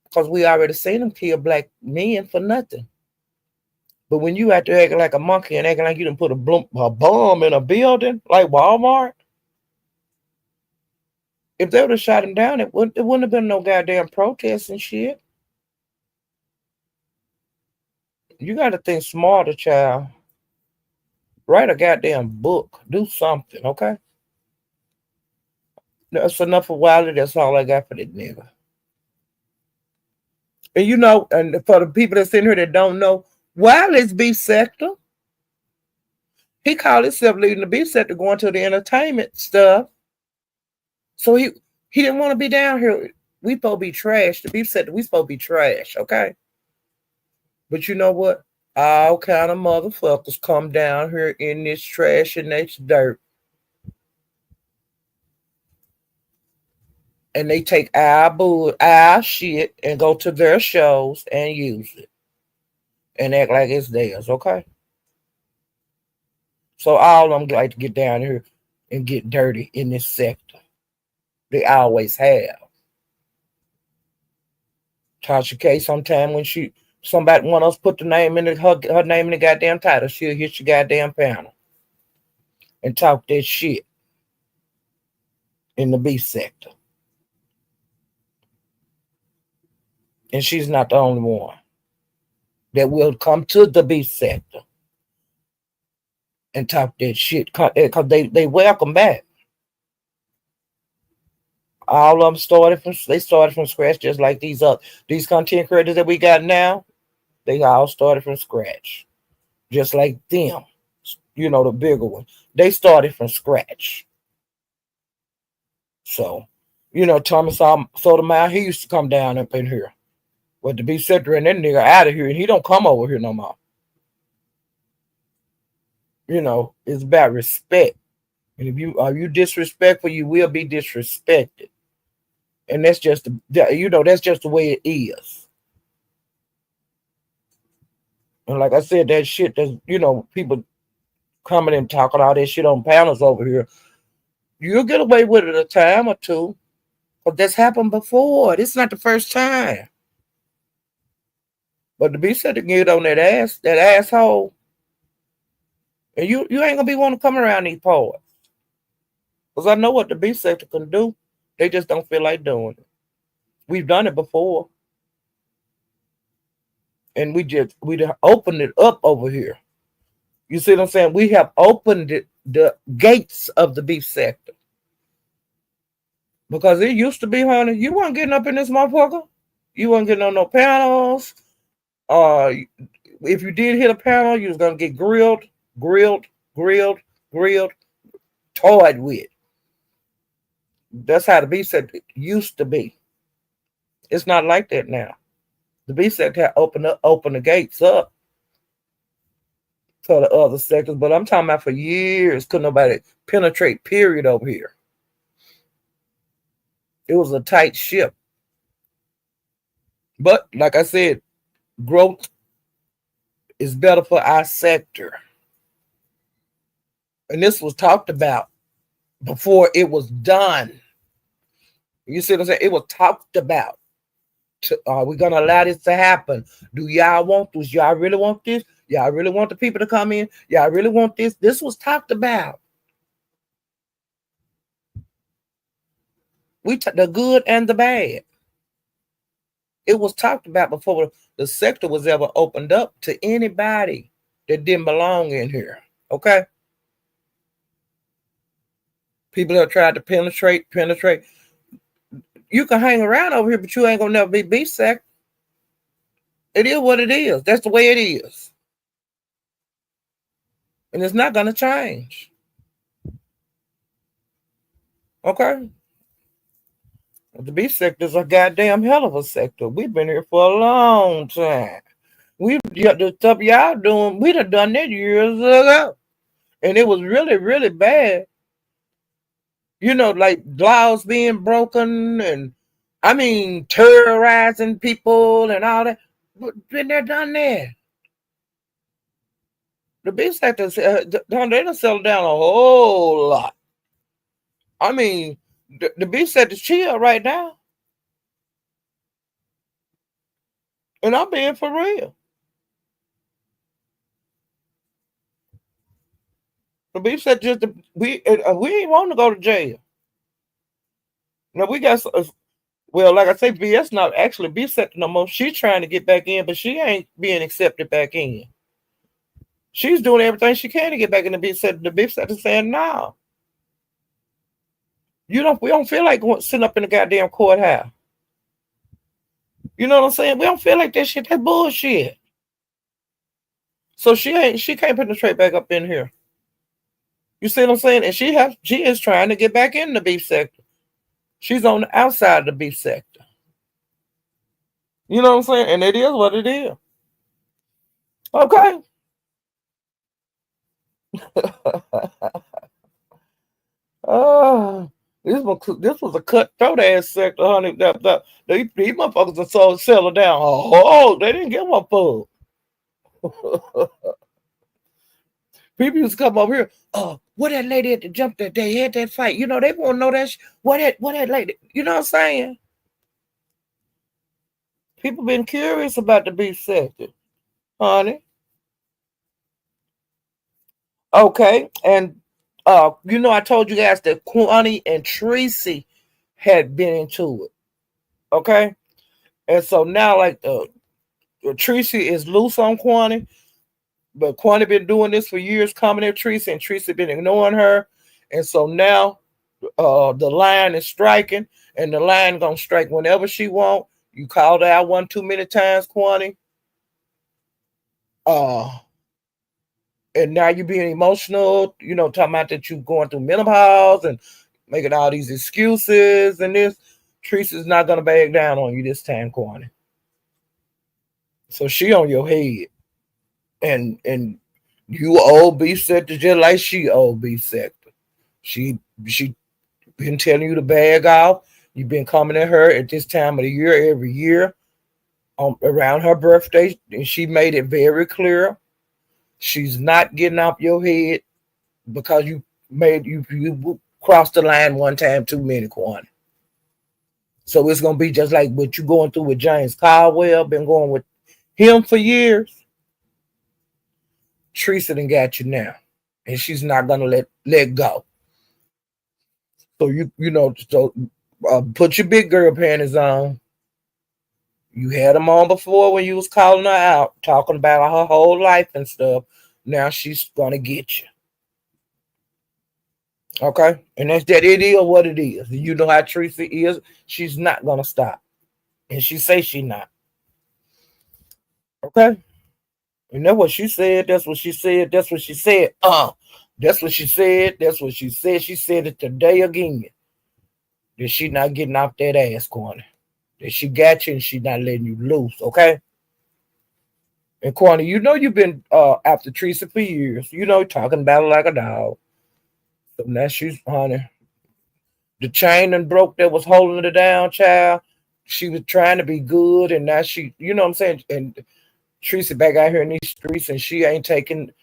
Because we already seen them kill black men for nothing. But when you out there acting like a monkey and acting like you done put a bomb in a building like Walmart, if they would have shot him down, it wouldn't have been no goddamn protests and shit. You got to think smarter, child. Write a goddamn book. Do something, okay? That's enough of Wiley. That's all I got for that nigga. And and for the people that's in here that don't know, Wiley's beef sector. He called himself leading the beef sector, going to the entertainment stuff. So he didn't want to be down here. We supposed to be trash. The beef sector, we supposed to be trash, okay? But you know what? All kind of motherfuckers come down here in this trash and this dirt. And they take our shit and go to their shows and use it. And act like it's theirs, okay? So all of them like to get down here and get dirty in this sector. They always have. Tasha K, sometime when somebody want us put the name in her name in the goddamn title, she'll hit your goddamn panel and talk that shit in the beef sector. And she's not the only one that will come to the beef sector and talk that shit because they welcome back. All of them started from scratch, just like these content creators that we got now. They all started from scratch, just like them. The bigger one. They started from scratch. So, Thomas Sotomayor, he used to come down up in here. But to be sector and that nigga out of here, and he don't come over here no more. It's about respect. And if you disrespectful, you will be disrespected. And that's just that's just the way it is. And like I said, that shit that's people coming and talking all that shit on panels over here. You'll get away with it a time or two. But that's happened before. This is not the first time. But to be said to get on that asshole, and you ain't gonna be wanting to come around these parts. Because I know what the B sector can do. They just don't feel like doing it. We've done it before. And we opened it up over here. You see what I'm saying? We have opened the gates of the beef sector. Because it used to be, honey, you weren't getting up in this motherfucker. You weren't getting on no panels. If you did hit a panel, you was going to get grilled, toyed with. That's how the beef sector used to be. It's not like that now. The beef sector had opened the gates up for the other sectors, but I'm talking about for years, couldn't nobody penetrate, period, over here. It was a tight ship. But like I said, growth is better for our sector. And this was talked about before it was done. You see what I'm saying? It was talked about. Are we going to allow this to happen? Do y'all want this? Y'all really want this? Y'all really want the people to come in? Y'all really want this? This was talked about. The good and the bad. It was talked about before the sector was ever opened up to anybody that didn't belong in here. Okay? People have tried to penetrate. You can hang around over here, but you ain't gonna never be beef sector. It is what it is. That's the way it is. And it's not gonna change. Okay? The beef sector is a goddamn hell of a sector. We've been here for a long time. The stuff y'all doing, we'd have done that years ago. And it was really, really bad. Like laws being broken and terrorizing people and all that. Been there, done that. The beef sector, they done settled down a whole lot. The beef sector's chill right now. And I'm being for real. The beef sector we ain't want to go to jail. Now we got like I say, BS not actually beef sector no more. She's trying to get back in, but she ain't being accepted back in. She's doing everything she can to get back in the beef sector. The beef sector saying no. We don't feel like sitting up in the goddamn courthouse. You know what I'm saying? We don't feel like that shit. That's bullshit. So she can't penetrate back up in here. You see what I'm saying? And she is trying to get back in the beef sector. She's on the outside of the beef sector. You know what I'm saying? And it is what it is. Okay. This was a cutthroat ass sector, honey. These motherfuckers are settle down. Oh, they didn't give a fuck. People used to come over here. Oh, what that lady at the jump that they had that fight? They want to know that. What that lady? You know what I'm saying? People been curious about the beef sector, honey. Okay, and I told you guys that Kwani and Tracy had been into it. Okay, and so now like Tracy is loose on Kwani. But Quanta been doing this for years, coming at Teresa, and Teresa been ignoring her. And so now the line is striking, and the line gonna strike whenever she want. You called her out one too many times, Quanta. Uh, and now you being emotional, talking about that you going through menopause and making all these excuses and this. Teresa's not gonna back down on you this time, Quanta. So she on your head, and you old beef sector just like she old beef sector. She been telling you to bag off. You've been coming at her at this time of the year every year around her birthday, and she made it very clear she's not getting off your head because you crossed the line one time too many, Quan. So it's gonna be just like what you going through with James Caldwell, been going with him for years. Teresa done got you now, and she's not gonna let go. So put your big girl panties on. You had them on before when you was calling her out, talking about her whole life and stuff. Now she's gonna get you. Okay? And that's that it is what it is. You know how Teresa is. She's not gonna stop. And she say she not. Okay? And that's what she said. That's what she said. That's what she said. That's what she said. That's what she said. She said it today again. That she not getting off that ass corner. That she got you and she not letting you loose, okay? And Corner, you've been after Teresa for years. Talking about her like a dog. So now she's, honey, the chain and broke that was holding her down, child. She was trying to be good, and now she, you know what I'm saying? And Teresa back out here in these streets, and she ain't taking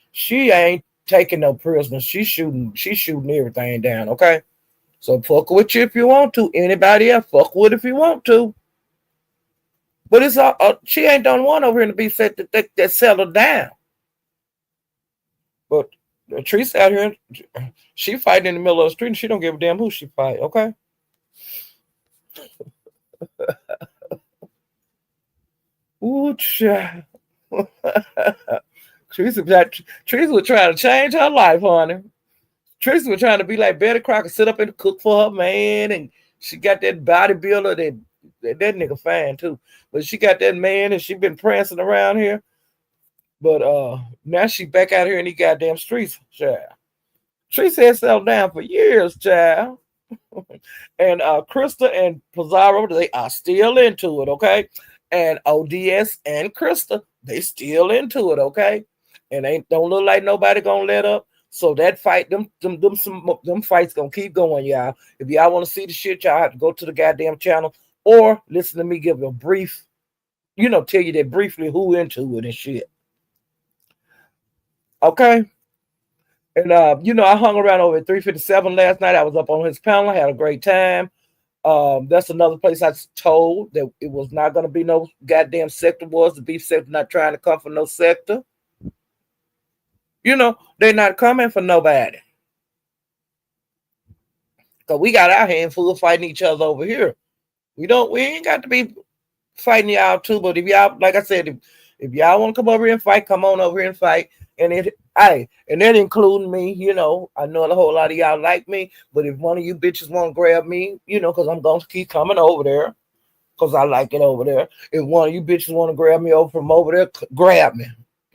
no prisoners. She's shooting everything down, okay? So fuck with you if you want to. Anybody else, fuck with if you want to. But it's she ain't done one over here to be set that settled down. But Teresa out here, she fighting in the middle of the street, and she don't give a damn who she fight. Okay. Ooh, child. Teresa was trying to change her life, honey. Teresa was trying to be like Betty Crocker, sit up and cook for her man, and she got that bodybuilder that nigga fine too. But she got that man, and she been prancing around here. But now she back out here in these goddamn streets, child. Teresa had settled down for years, child. And Krista and Pizarro, they are still into it, okay? And ODS and Krista, they still into it, okay? And don't look like nobody gonna let up. So that fight, them fights gonna keep going, y'all. If y'all want to see the shit, y'all have to go to the goddamn channel or listen to me give a brief, tell you that briefly who into it and shit. Okay. And I hung around over at 357 last night. I was up on his panel. I had a great time. That's another place I was told that it was not going to be no goddamn sector wars. The beef sector not trying to come for no sector. They're not coming for nobody. Because we got our hand full of fighting each other over here. We ain't got to be fighting y'all too. But if y'all, like I said, if y'all want to come over here and fight, come on over here and fight. And that including me, I know a whole lot of y'all like me, but if one of you bitches want to grab me, because I'm going to keep coming over there, because I like it over there. If one of you bitches want to grab me over from over there, grab me.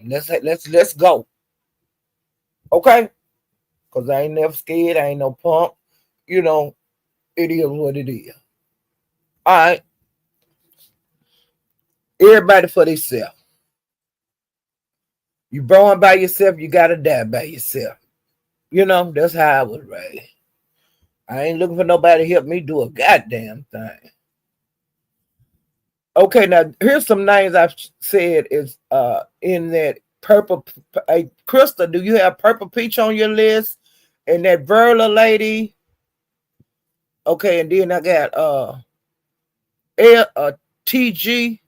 Let's go. Okay? Because I ain't never scared. I ain't no punk. It is what it is. All right. Everybody for themselves. You born by yourself, you gotta die by yourself. That's how I was raised. I ain't looking for nobody to help me do a goddamn thing. Okay, now here's some names I've said is in that purple. Krista, do you have Purple Peach on your list? And that Verla lady. Okay, and then I got TG.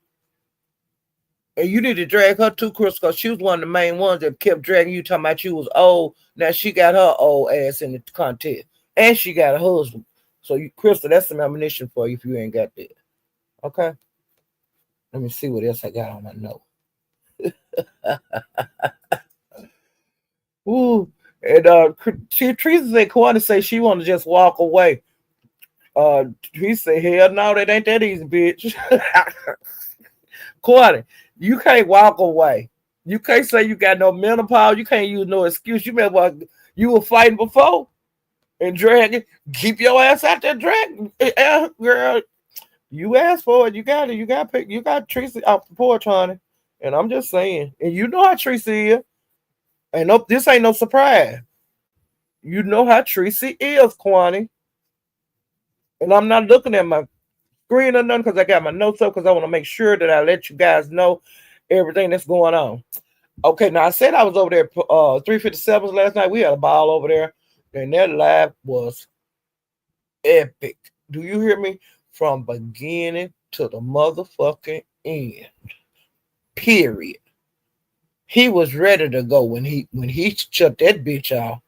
And you need to drag her too, Chris, because she was one of the main ones that kept dragging you, talking about you was old. Now she got her old ass in the contest. And she got a husband. So, Krista, that's some ammunition for you if you ain't got that. Okay? Let me see what else I got on my note. Ooh. And Teresa said Corny say she want to just walk away. He said, hell no, that ain't that easy, bitch. Corny, you can't walk away. You can't say you got no menopause. You can't use no excuse. You remember what you were fighting before and dragging. Keep your ass out there dragging. Girl, you asked for it. You got it. You got pick. You got Tracy off the porch, honey. And I'm just saying. And you know how Tracy is. And no, this ain't no surprise. You know how Tracy is, Kwani. And I'm not looking at my screen or nothing because I got my notes up because I want to make sure that I let you guys know everything that's going on. Okay, now I said I was over there 357s last night. We had a ball over there, and that live was epic. Do you hear me? From beginning to the motherfucking end. Period. He was ready to go when he shut that bitch off.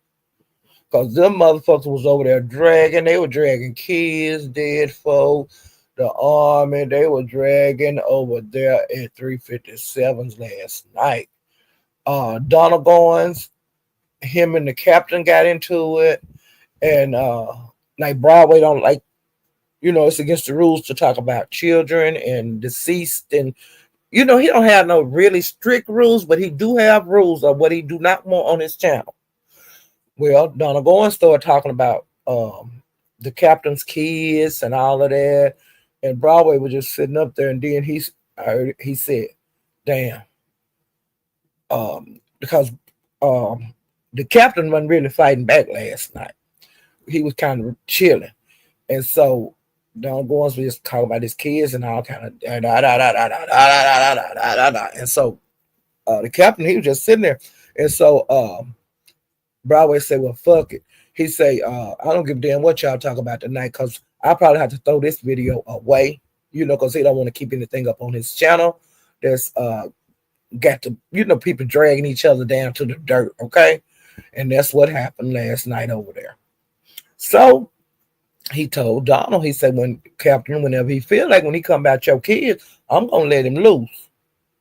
Cause them motherfuckers was over there dragging. They were dragging kids, dead folks, the army. They were dragging over there at 357s last night. Donald Goins, him and the captain got into it. And like Broadway don't like, it's against the rules to talk about children and deceased. And, he don't have no really strict rules, but he do have rules of what he do not want on his channel. Well, Donna Goins started talking about the captain's kids and all of that, and Broadway was just sitting up there, and then he said, "Damn," because the captain wasn't really fighting back last night. He was kind of chilling, and so Donna Goins was just talking about his kids and all kind of and so the captain he was just sitting there, and so Broadway said, well, fuck it. He say, I don't give a damn what y'all talk about tonight because I probably have to throw this video away, because he don't want to keep anything up on his channel. There's got to, people dragging each other down to the dirt, okay? And that's what happened last night over there. So he told Donald, he said, whenever he feel like when he come about your kids, I'm going to let him loose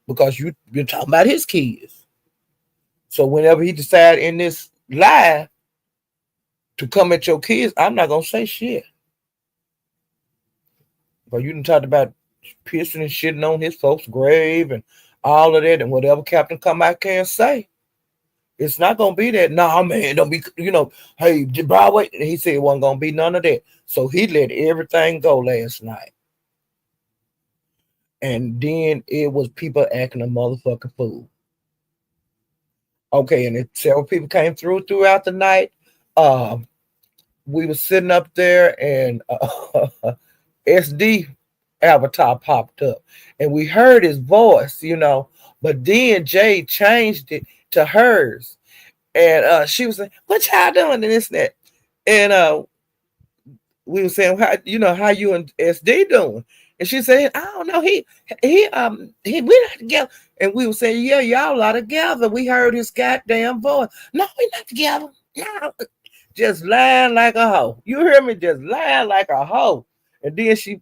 because you're talking about his kids. So whenever he decide in this live to come at your kids, I'm not gonna say shit. But you done talked about pissing and shitting on his folks' grave and all of that, and whatever Captain come out can say. It's not gonna be that. Nah, man, don't be, hey, Broadway. He said it wasn't gonna be none of that. So he let everything go last night. And then it was people acting a motherfucking fool. Okay, and several people came throughout the night. We were sitting up there, and SD avatar popped up, and we heard his voice, but then Jay changed it to hers, and she was like, "What y'all doing?" and this and that, and we were saying, how you and SD doing? And she said, I don't know. He we're not together. And we were saying, yeah, y'all are together. We heard his goddamn voice. No, we're not together. No. Just lying like a hoe. You hear me? Just lying like a hoe. And then she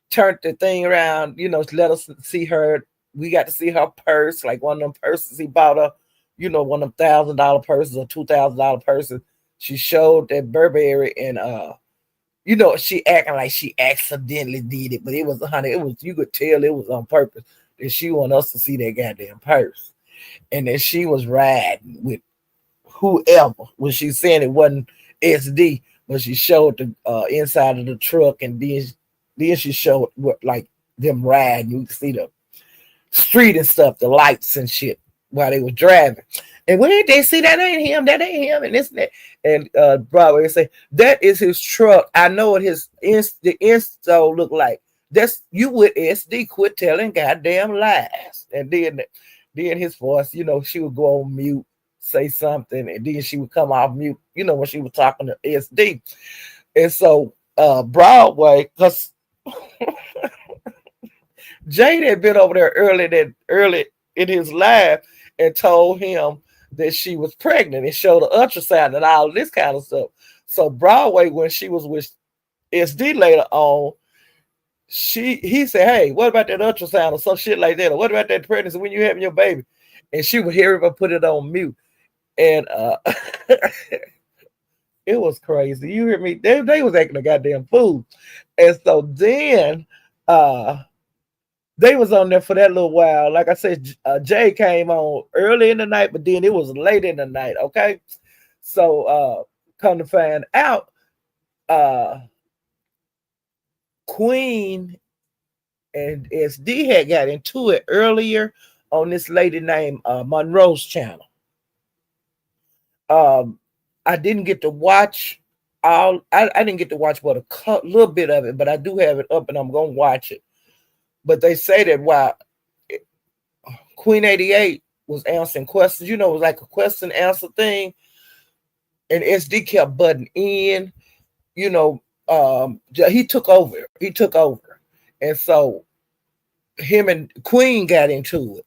turned the thing around, let us see her. We got to see her purse, like one of them purses he bought her, one of them $1,000 purses or $2,000 purses. She showed that Burberry, and she acting like she accidentally did it, but it was, honey, you could tell it was on purpose. That she wanted us to see that goddamn purse. And that she was riding with whoever. When she saying it wasn't SD, but she showed the inside of the truck, and then she showed what, like, them riding. You can see the street and stuff, the lights and shit while they were driving. And when they see that ain't him, and this and that. And Broadway say, that is his truck. I know what the install look like. That's you with SD, quit telling goddamn lies. And then his voice, she would go on mute, say something, and then she would come off mute, when she was talking to SD. And so Broadway, because Jade had been over there early in his life and told him that she was pregnant and showed the ultrasound and all this kind of stuff. So Broadway, when she was with SD later on, he said, hey, what about that ultrasound or some shit like that? Or what about that pregnancy when you having your baby? And she would hear him put it on mute. And it was crazy. You hear me? They was acting a goddamn fool. And so then uh they was on there for that little while. Like I said, Jay came on early in the night, but then it was late in the night. Okay, so come to find out, uh Queen and SD had got into it earlier on this lady named Monroe's channel. Um, I didn't get to watch all. I didn't get to watch but a little bit of it, but I do have it up, and I'm gonna watch it. But they say that while Queen 88 was answering questions, it was like a question answer thing, and SD kept butting in. He took over. And so him and Queen got into it.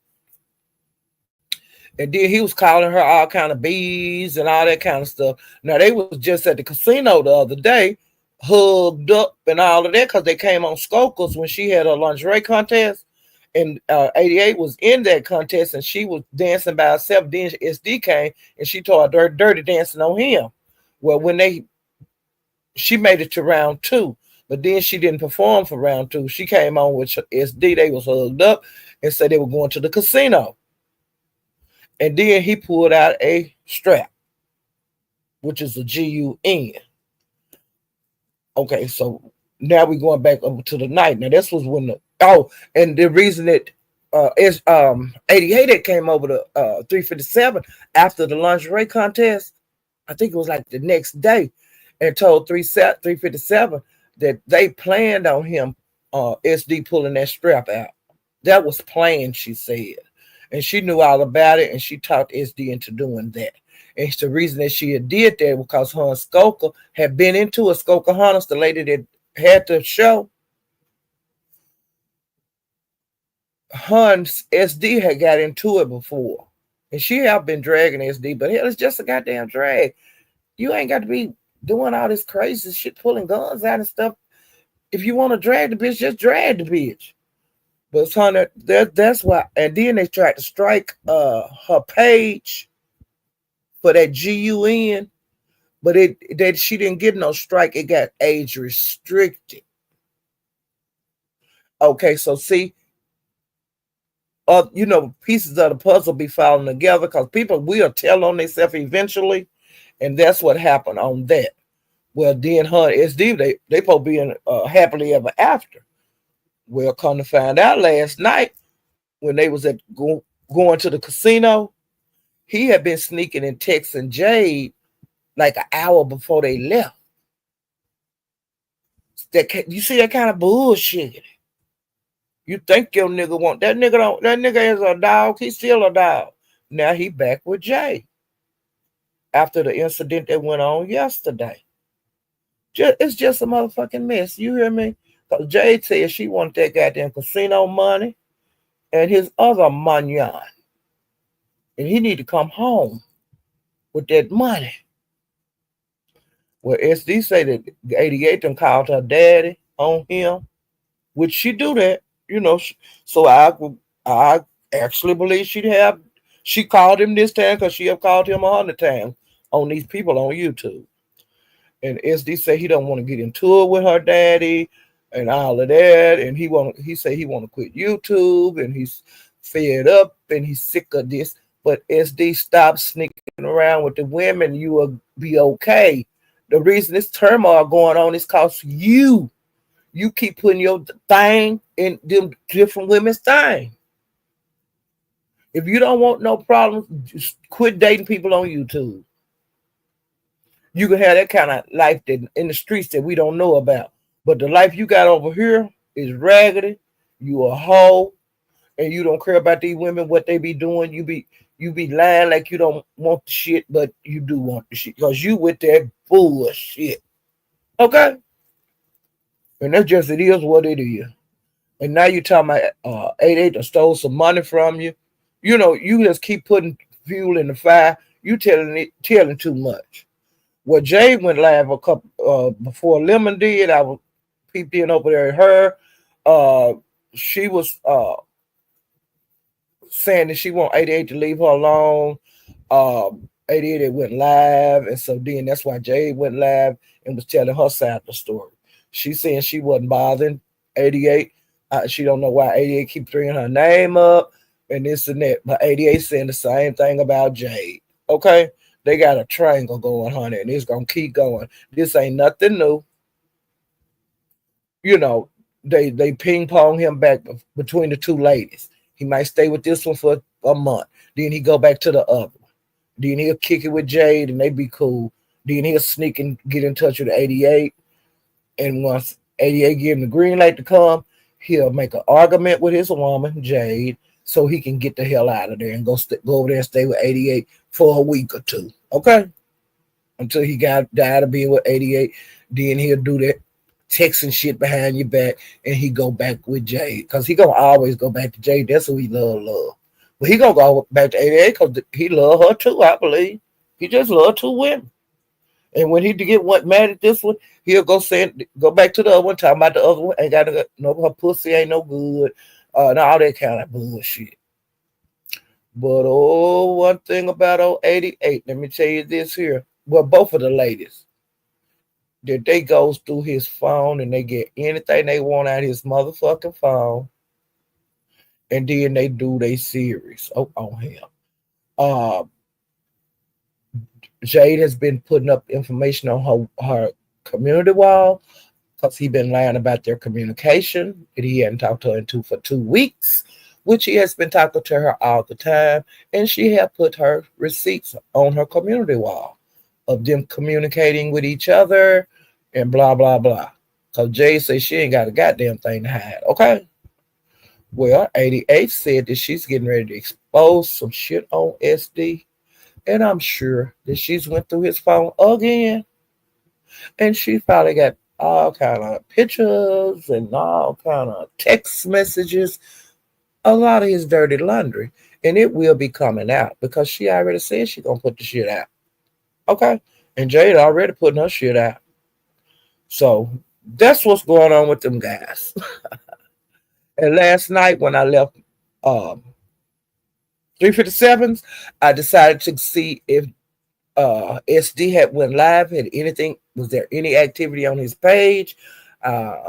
And then he was calling her all kind of bees and all that kind of stuff. Now they was just at the casino the other day, hugged up and all of that, because they came on Skokas when she had a lingerie contest. And 88 was in that contest, and she was dancing by herself. Then SD came and she told her dirty dancing on him. Well, she made it to round 2, but then she didn't perform for round 2. She came on with SD. They was hugged up and said they were going to the casino. And then he pulled out a strap, which is a GUN. Okay, so now we're going back over to the night. Now this was when and the reason that is 88 that came over to 357 after the lingerie contest. I think it was like the next day, and told 357 that they planned on him SD pulling that strap out. That was planned, she said. And she knew all about it, and she talked SD into doing that. And the reason that she had did that was because her and Skoka had been into a Skoka Hunters, the lady that had the show. Hans SD had got into it before, and she had been dragging SD, but hell, it's just a goddamn drag. You ain't got to be doing all this crazy shit, pulling guns out and stuff. If you want to drag the bitch, just drag the bitch. But Hunter, that's why. And then they tried to strike her page for that GUN, but she didn't get no strike. It got age restricted. Okay, so see, pieces of the puzzle be falling together, because people will tell on themselves eventually, and that's what happened on that. Well, then her SD, they supposed to be in happily ever after. Well, come to find out last night when they was going to the casino, he had been sneaking and texting Jade like an hour before they left. You see that kind of bullshit. You think your nigga want that nigga is a dog. He's still a dog. Now he back with Jay after the incident that went on yesterday. It's just a motherfucking mess. You hear me? Because Jade said she wanted that goddamn casino money and his other money, and he need to come home with that money. Well, SD say that 88 done called her daddy on him, which she do that, So I actually believe she called him this time, because she have called him 100 times on these people on YouTube. And SD say he don't want to get into it with her daddy and all of that, and he say he want to quit YouTube, and he's fed up and he's sick of this. But SD, stop sneaking around with the women. You will be okay. The reason this turmoil going on is because you keep putting your thing in them different women's thing. If you don't want no problems, just quit dating people on YouTube. You can have that kind of life that in the streets that we don't know about. But the life you got over here is raggedy. You a hoe, and you don't care about these women, what they be doing. You be lying like you don't want the shit, but you do want the shit, because you with that bullshit. Okay? And that's just, it is what it is. And now you talking about 88 stole some money from you. You just keep putting fuel in the fire. You telling too much. Well, Jay went live a couple before Lemon did. I was peeped in over there at her. She was saying that she want 88 to leave her alone. 88 it went live, and so then that's why Jade went live and was telling her side of the story. She saying she wasn't bothering 88. She don't know why 88 keep bringing her name up and this and that. But 88 saying the same thing about Jade. Okay, they got a triangle going, honey, and it's gonna keep going. This ain't nothing new. You know, they ping pong him back between the two ladies. He might stay with this one for a month, then he go back to the other. Then he'll kick it with Jade and they be cool. Then he'll sneak and get in touch with 88. And once 88 give him the green light to come, he'll make an argument with his woman, Jade, so he can get the hell out of there and go over there and stay with 88 for a week or two. Okay? Until he got died of being with 88. Then he'll do that texting shit behind your back and he go back with Jade. Because he gonna always go back to Jade. That's who he love. But he gonna go back to 88 because he love her too, I believe. He just love two women. And when he get mad at this one, he'll go back to the other one, talking about the other one ain't got no her pussy ain't no good, and all that kind of bullshit. But one thing about old 88, let me tell you this here. Well, both of the ladies, that they goes through his phone and they get anything they want out of his motherfucking phone, and then they do their series on him. Uh, Jade has been putting up information on her community wall because he been lying about their communication. And he hadn't talked to her for 2 weeks, which he has been talking to her all the time. And she had put her receipts on her community wall of them communicating with each other and blah, blah, blah. So Jade says she ain't got a goddamn thing to hide. Okay. Well, 88 said that she's getting ready to expose some shit on SD. And I'm sure that she's went through his phone again. And she probably got all kind of pictures and all kind of text messages, a lot of his dirty laundry. And it will be coming out because she already said she's going to put the shit out. Okay? And Jade already putting her shit out. So that's what's going on with them guys. And last night when I left 357s, I decided to see if SD had went live. Was there any activity on his page?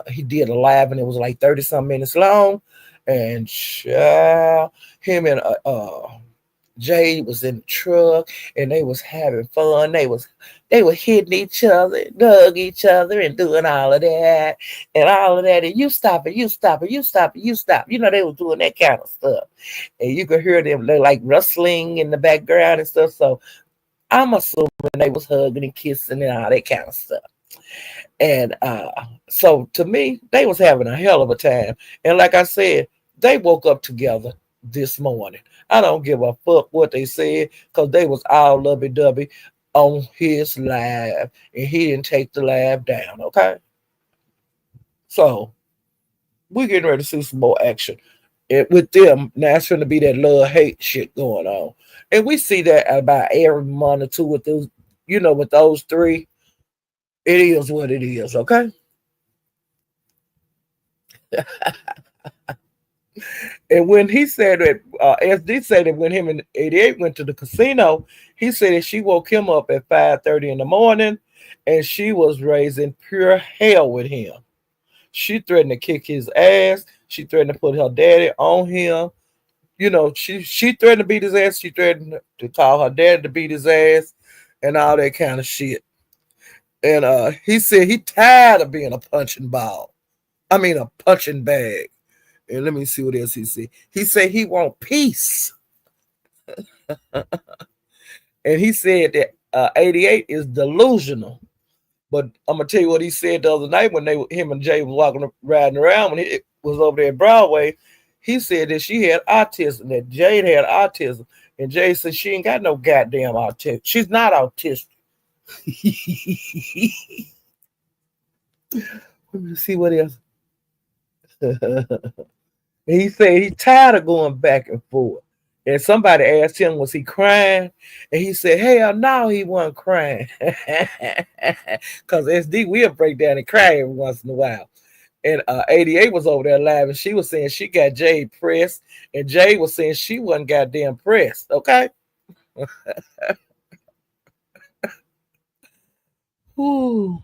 He did a live and it was like 30 some minutes long. And him and Jade was in the truck and they was having fun. They were hitting each other, dug each other, and doing all of that and all of that. And you stop it, you stop it, you stop it, you stop. You know, they was doing that kind of stuff. And you could hear them, they're like rustling in the background and stuff. So I'm assuming they was hugging and kissing and all that kind of stuff. And so to me, they was having a hell of a time. And like I said, they woke up together this morning. I don't give a fuck what they said because they was all lovey-dovey on his live and he didn't take the live down, okay? So we're getting ready to see some more action. And with them, now it's going to be that love-hate shit going on. And we see that about every month or two with those, with those three. It is what it is, okay? And when he said that, SD said that when him and 88 went to the casino, he said that she woke him up at 5:30 in the morning and she was raising pure hell with him. She threatened to kick his ass. She threatened to put her daddy on him. She threatened to beat his ass. She threatened to call her daddy to beat his ass and all that kind of shit. And he said he tired of being a punching bag. And let me see what else he said. He said he want peace. And he said that 88 is delusional. But I'm gonna tell you what he said the other night when him and Jay was riding around when he was over there at Broadway. He said that she had autism, that Jade had autism. And Jay said she ain't got no goddamn autism. She's not autistic. Let me see what else. He said he's tired of going back and forth. And somebody asked him, was he crying? And he said, hell no, he wasn't crying. Because SD will break down and cry every once in a while. And 88 was over there live, and she was saying she got Jade pressed, and Jade was saying she wasn't goddamn pressed, okay? Ooh.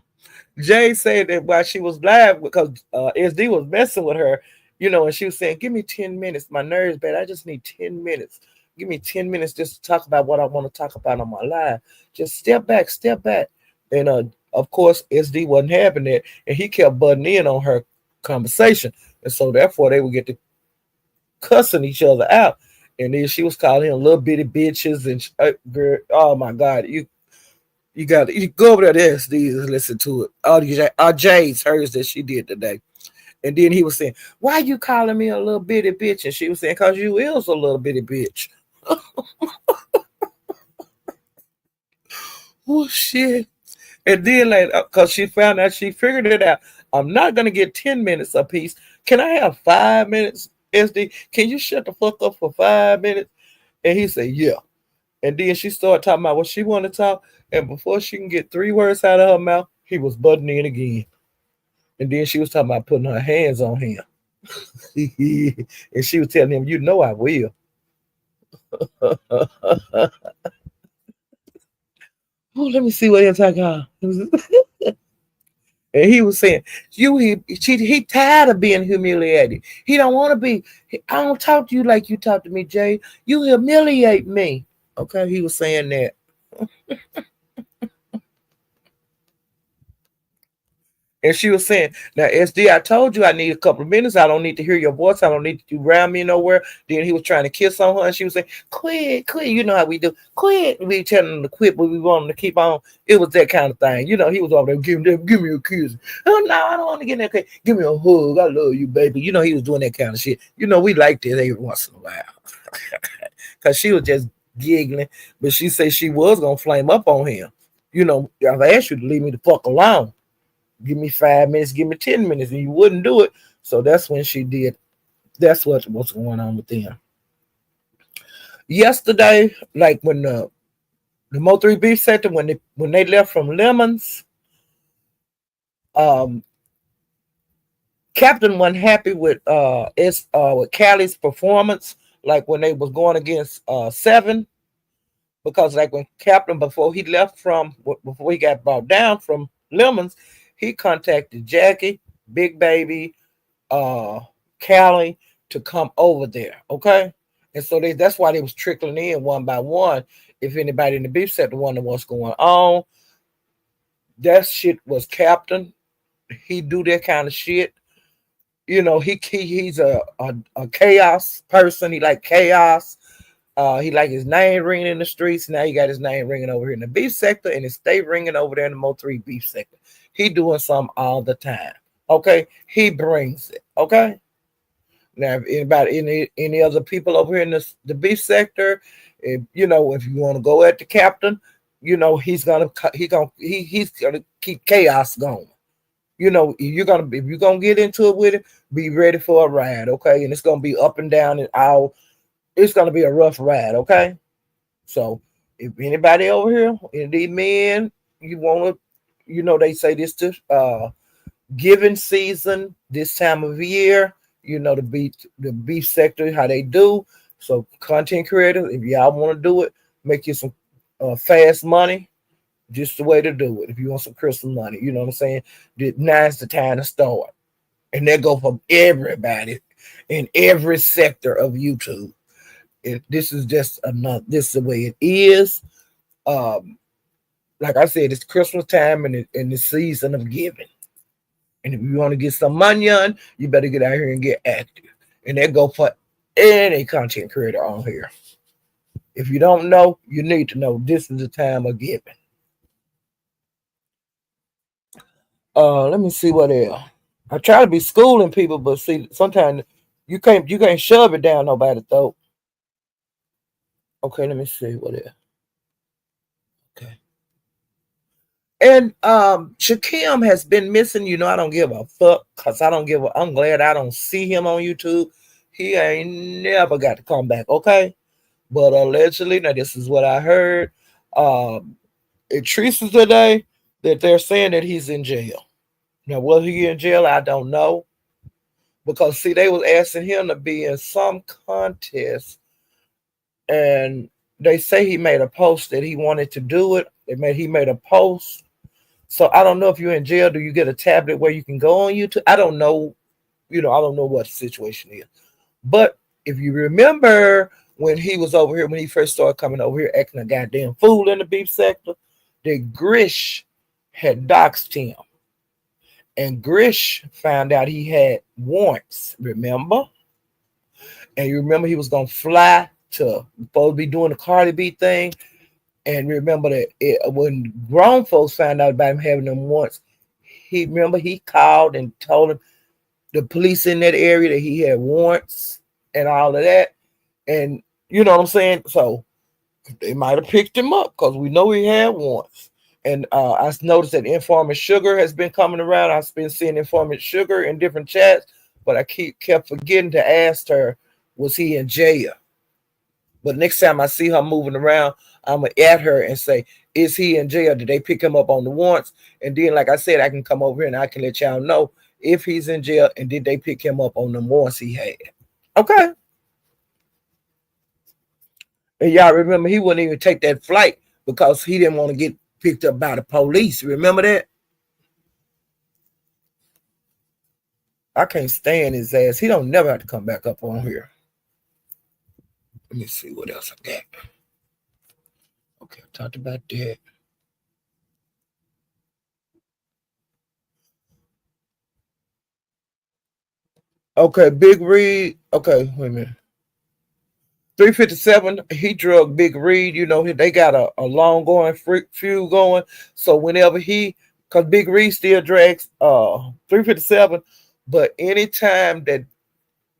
Jay said that while she was live because SD was messing with her, and she was saying, "Give me 10 minutes. My nerves bad. I just need 10 minutes. Give me 10 minutes just to talk about what I want to talk about on my live. Just step back, step back." And of course, SD wasn't having that, and he kept butting in on her conversation, and so therefore they would get to cussing each other out. And then she was calling him little bitty bitches, and girl, oh my God, you got to you go over there to SD and listen to it. All these Jay's hers that she did today. And then he was saying, "Why you calling me a little bitty bitch?" And she was saying, "Cause you is a little bitty bitch." Oh shit. And then like cause she found out she figured it out. I'm not gonna get 10 minutes apiece. Can I have 5 minutes, SD? Can you shut the fuck up for 5 minutes? And he said, "Yeah." And then she started talking about what she wanted to talk. And before she can get 3 words out of her mouth, he was butting in again. And then she was talking about putting her hands on him. And she was telling him, I will. Oh, let me see what else I got. And he was saying, he tired of being humiliated. He don't want to be. I don't talk to you like you talk to me, Jay. You humiliate me. Okay, he was saying that. And she was saying, "Now, SD, I told you I need a couple of minutes. I don't need to hear your voice. I don't need you around me nowhere." Then he was trying to kiss on her, and she was saying, "Quit, quit." You know how we do. Quit. We telling him to quit, but we want him to keep on. It was that kind of thing. He was over there, give me a kiss. Oh, no, I don't want to get that kiss. Give me a hug. I love you, baby. He was doing that kind of shit. We liked it every once in a while. Because she was just giggling, but she said she was going to flame up on him. I've asked you to leave me the fuck alone. Give me 5 minutes, give me 10 minutes, and you wouldn't do it. So that's when she did. That's what's going on with them. Yesterday, like when the Mo3 beef sector, when they left from Lemons, um, Captain wasn't happy with Callie's performance, like when they was going against Seven, because like when Captain before he got brought down from Lemons, he contacted Jackie, Big Baby, uh Callie to come over there. Okay. And so that's why they was trickling in one by one. If anybody in the beef set to wonder what's going on, that shit was Captain. He do that kind of shit. He's a chaos person. He like chaos. He like his name ringing in the streets. Now he got his name ringing over here in the beef sector, and it stay ringing over there in the Mo3 beef sector. He doing something all the time. Okay, he brings it. Okay. Now, if anybody, any other people over here in the beef sector, if you want to go at the captain, he's gonna keep chaos going. If you're gonna get into it with it, be ready for a ride, okay? And it's gonna be up and down and out. It's gonna be a rough ride, okay? So if anybody over here, any of these men, you want to, they say this to giving season this time of year, the beef sector, how they do. So content creators, if y'all want to do it, make you some fast money, just the way to do it. If you want some Christmas money, you know what I'm saying? Now's the time to start. And that go for everybody in every sector of YouTube. This is just another, this is the way it is. Um, like I said, it's Christmas time and the season of giving. And if you want to get some money on, you better get out here and get active. And that go for any content creator on here. If you don't know, you need to know this is the time of giving. Let me see what else. I try to be schooling people, but see, sometimes you can't shove it down nobody's throat. Okay, let me see what else. Okay. And Shakim has been missing. I don't give a fuck because I'm glad I don't see him on YouTube. He ain't never got to come back, okay? But allegedly, now this is what I heard. It treats today that they're saying that he's in jail. Now, was he in jail? I don't know. Because see, they was asking him to be in some contest, and they say he made a post that he wanted to do it. He made a post So I don't know if you're in jail, do you get a tablet where you can go on YouTube? I don't know. I don't know what the situation is. But if you remember when he was over here, when he first started coming over here acting a goddamn fool in the beef sector, that Grish had doxed him. And Grish found out he had warrants, remember? And you remember he was going to fly to, supposed to be doing the Cardi B thing. And remember that when grown folks found out about him having them warrants, he called and told him the police in that area that he had warrants and all of that. And you know what I'm saying? So they might have picked him up because we know he had warrants. And I noticed that Informant Sugar has been coming around. I've been seeing Informant Sugar in different chats, but I kept forgetting to ask her, was he in jail? But next time I see her moving around, I'm going to at her and say, is he in jail? Did they pick him up on the warrants? And then, like I said, I can come over here and I can let y'all know if he's in jail and did they pick him up on the warrants he had. Okay. And y'all remember he wouldn't even take that flight because he didn't want to get picked up by the police. Remember that? I can't stand his ass. He don't never have to come back up on here. Let me see what else I got. Okay, I talked about that. Okay, Big Reed. Okay, wait a minute. 357, he drug Big Reed. They got a long going feud going. So whenever because Big Reed still drags 357, but anytime that,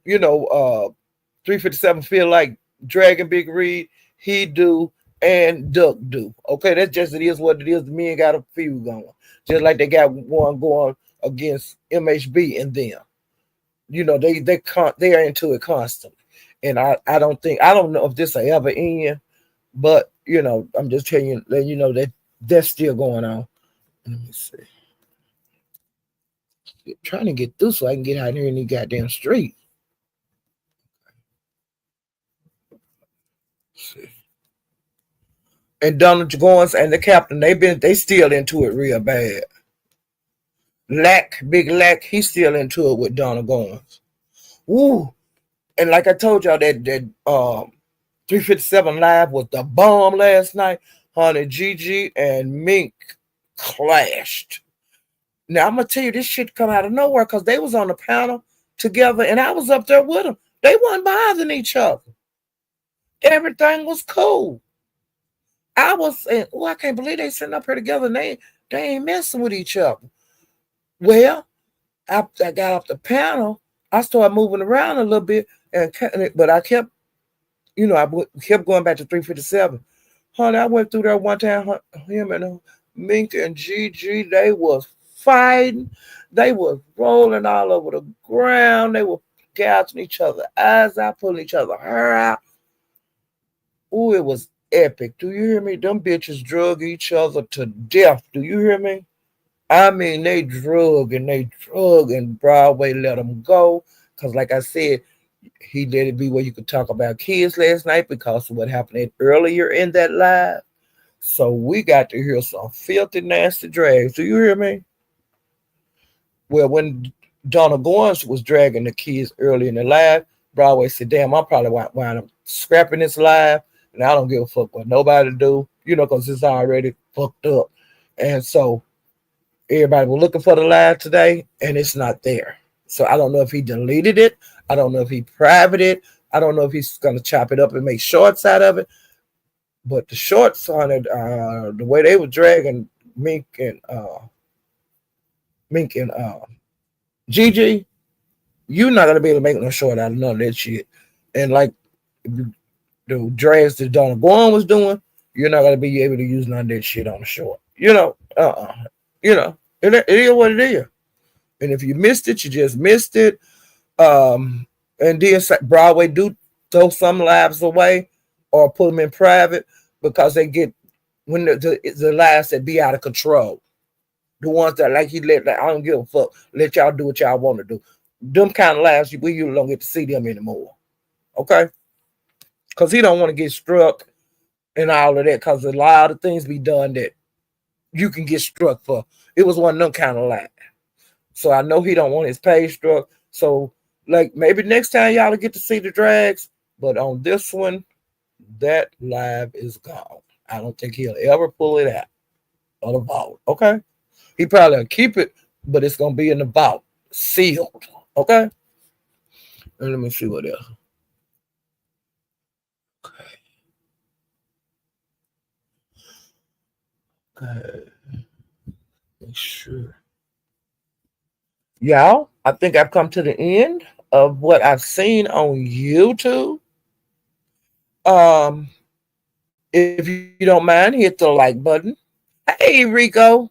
357 feel like dragging Big Reed, he do and Duck do. Okay, that's just it is what it is. The men got a feud going. Just like they got one going against MHB and them. They are into it constantly. And I don't know if this will ever end, but I'm just telling you, letting you know that that's still going on. Let me see. Trying to get through so I can get out here in the goddamn street. See. And Donald Goins and the captain, they still into it real bad. Big Lack, he's still into it with Donald Goins. Woo. And like I told y'all, that 357 Live was the bomb last night. Honey, Gigi and Mink clashed. Now I'm gonna tell you, this shit come out of nowhere because they was on the panel together and I was up there with them. They weren't bothering each other. Everything was cool. I was saying, oh, I can't believe they sitting up here together and they ain't messing with each other. Well, after I got off the panel, I started moving around a little bit, but I kept, I kept going back to 357. Honey, I went through there one time. Him and Mink and Gigi, they was fighting. They was rolling all over the ground. They were gouging each other eyes out, pulling each other hair out. Ooh, it was epic. Do you hear me? Them bitches drug each other to death. Do you hear me? I mean, they drug and Broadway let them go. Because like I said, he let it be where you could talk about kids last night because of what happened earlier in that live. So we got to hear some filthy, nasty drags. Do you hear me? Well, when Donna Goins was dragging the kids early in the live, Broadway said, damn, I'm probably wind up scrapping this live, and I don't give a fuck what nobody do, because it's already fucked up. And so everybody was looking for the live today, and it's not there. So I don't know if he deleted it. I don't know if he privated it. I don't know if he's going to chop it up and make shorts out of it. But the shorts on it, the way they were dragging Mink and Gigi, you're not going to be able to make no short out of none of that shit. And like the drags that Donna Guan was doing, you're not going to be able to use none of that shit on the short. It is what it is. And if you missed it, you just missed it. And then Broadway do throw some lives away or put them in private because they get when the lives that be out of control. The ones that like I don't give a fuck. Let y'all do what y'all want to do. Them kind of lives, we usually don't get to see them anymore. Okay? Because he don't want to get struck and all of that because a lot of things be done that you can get struck for. It was one of them kind of lies. So I know he don't want his page struck. So like maybe next time y'all will get to see the drags, but on this one, that live is gone. I don't think he'll ever pull it out of the vault. Okay, he probably will keep it, but it's gonna be in the vault, sealed. Okay, and let me see what else. Okay, make sure. Y'all, I think I've come to the end of what I've seen on YouTube. Um, if you don't mind, hit the like button. Hey, Rico.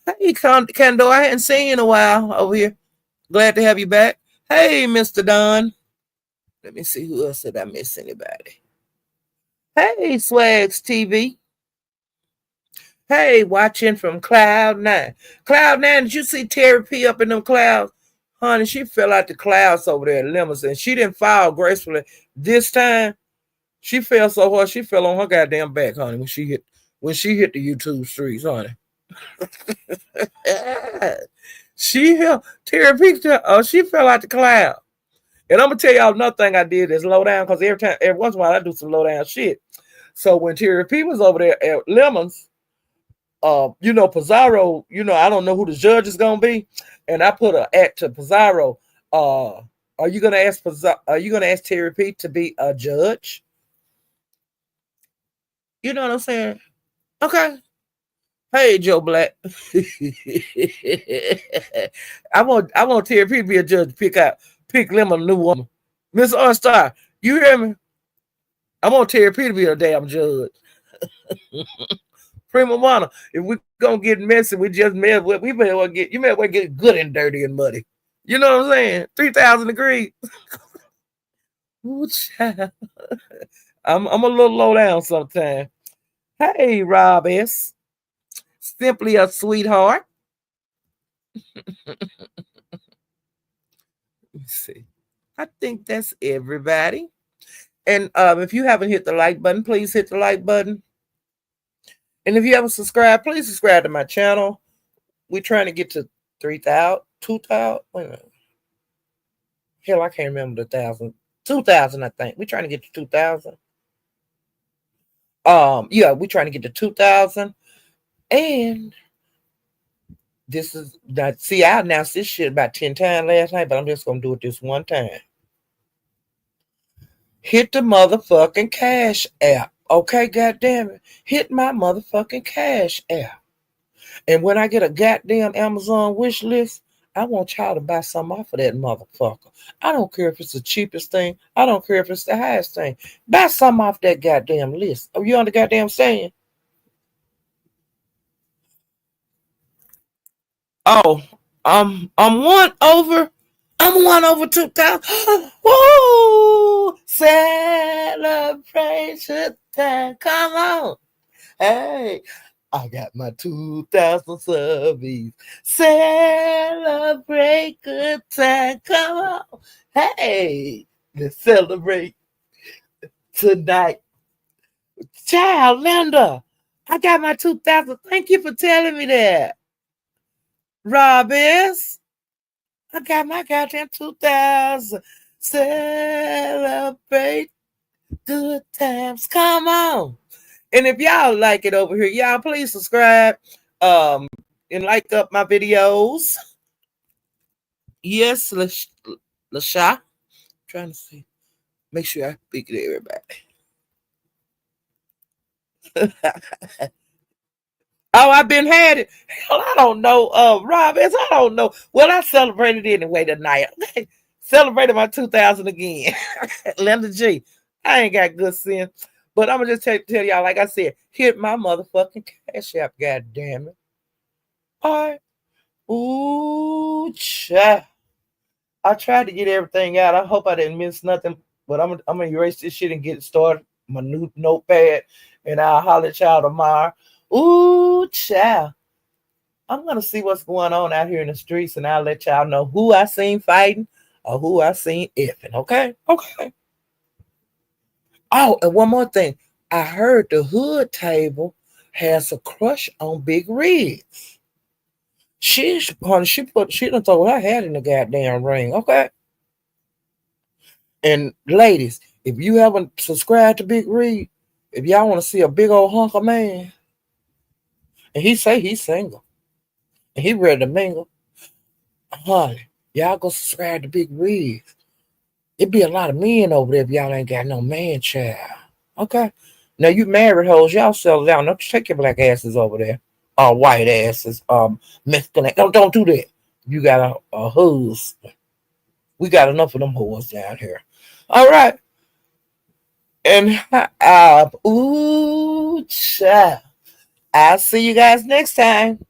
Hey, Kendo. I hadn't seen you in a while over here. Glad to have you back. Hey, Mr. Don. Let me see who else did I miss. Anybody? Hey, Swags TV. Hey, watching from Cloud 9. Cloud 9, did you see Terry P up in them clouds? Honey, she fell out the clouds over there at Limousin. She didn't fall gracefully. This time, she fell so hard, she fell on her goddamn back, honey, when she hit the YouTube streets, honey. She hit Terry P. Oh, she fell out the cloud. And I'm gonna tell y'all another thing I did is low down, because every once in a while I do some low down shit. So when Terry P was over there at Lemons, Pizarro, I don't know who the judge is gonna be, and I put an act to Pizarro. Are you gonna ask Terry P to be a judge? You know what I'm saying? Okay. Hey, Joe Black. I want Terry P to be a judge. Pick Lemon a new woman. Miss Unstar, you hear me? I want Terry P to be a damn judge. Prima Mana, if we gonna get messy, we just may well get good and dirty and muddy. You know what I'm saying? 3,000 degrees. Ooh, child. I'm a little low down sometimes. Hey, Rob S. Simply a sweetheart. Let me see. I think that's everybody. And if you haven't hit the like button, please hit the like button. And if you haven't subscribed, please subscribe to my channel. We're trying to get to 3,000, 2,000. Wait a minute. Hell, I can't remember the 1,000. 2,000, I think. We're trying to get to 2,000. Yeah, we're trying to get to 2,000. And this is that. See, I announced this shit about 10 times last night, but I'm just gonna do it this one time. Hit the motherfucking Cash App. Okay, goddamn it. Hit my motherfucking Cash App. And when I get a goddamn Amazon wish list, I want y'all to buy something off of that motherfucker. I don't care if it's the cheapest thing. I don't care if it's the highest thing. Buy something off that goddamn list. Are you on the goddamn saying? Oh, I'm one over. I'm 2,000. Woo! Celebration time. Come on. Hey, I got my 2,000 subbies. Celebrate good time. Come on. Hey, let's celebrate tonight. Child, Linda, I got my 2,000. Thank you for telling me that. Rob S. I got my goddamn 2,000. Celebrate good times. Come on. And if y'all like it over here, y'all please subscribe and like up my videos. Yes, Lasha. Trying to see. Make sure I speak to everybody. Oh, I've been had it. Hell, I don't know. Rob, I don't know. Well, I celebrated anyway tonight. Celebrated my 2,000 again. Linda G. I ain't got good sense. But I'm going to just tell y'all, like I said, hit my motherfucking Cash App, god damn it. All right. Ooh, child. I tried to get everything out. I hope I didn't miss nothing. But I'm going to erase this shit and get it started. My new notepad. And I'll holler at y'all tomorrow. Ooh, child. I'm going to see what's going on out here in the streets. And I'll let y'all know who I seen fighting or who I seen effing. Okay? Okay. Oh, and one more thing. I heard the hood table has a crush on Big Rigs. Honey, she done throw her hat in the goddamn ring, okay? And ladies, if you haven't subscribed to Big Rig, if y'all want to see a big old hunk of man, and he say he's single, and he ready to mingle, honey, y'all go subscribe to Big Rig. It be a lot of men over there if y'all ain't got no man child. Okay? Now you married hoes, y'all settle down. Don't take your black asses over there. White asses, Mexican. Don't do that. You got a husband. We got enough of them whores down here. All right. And ooh, child. I'll see you guys next time.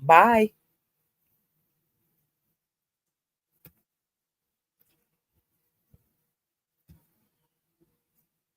Bye.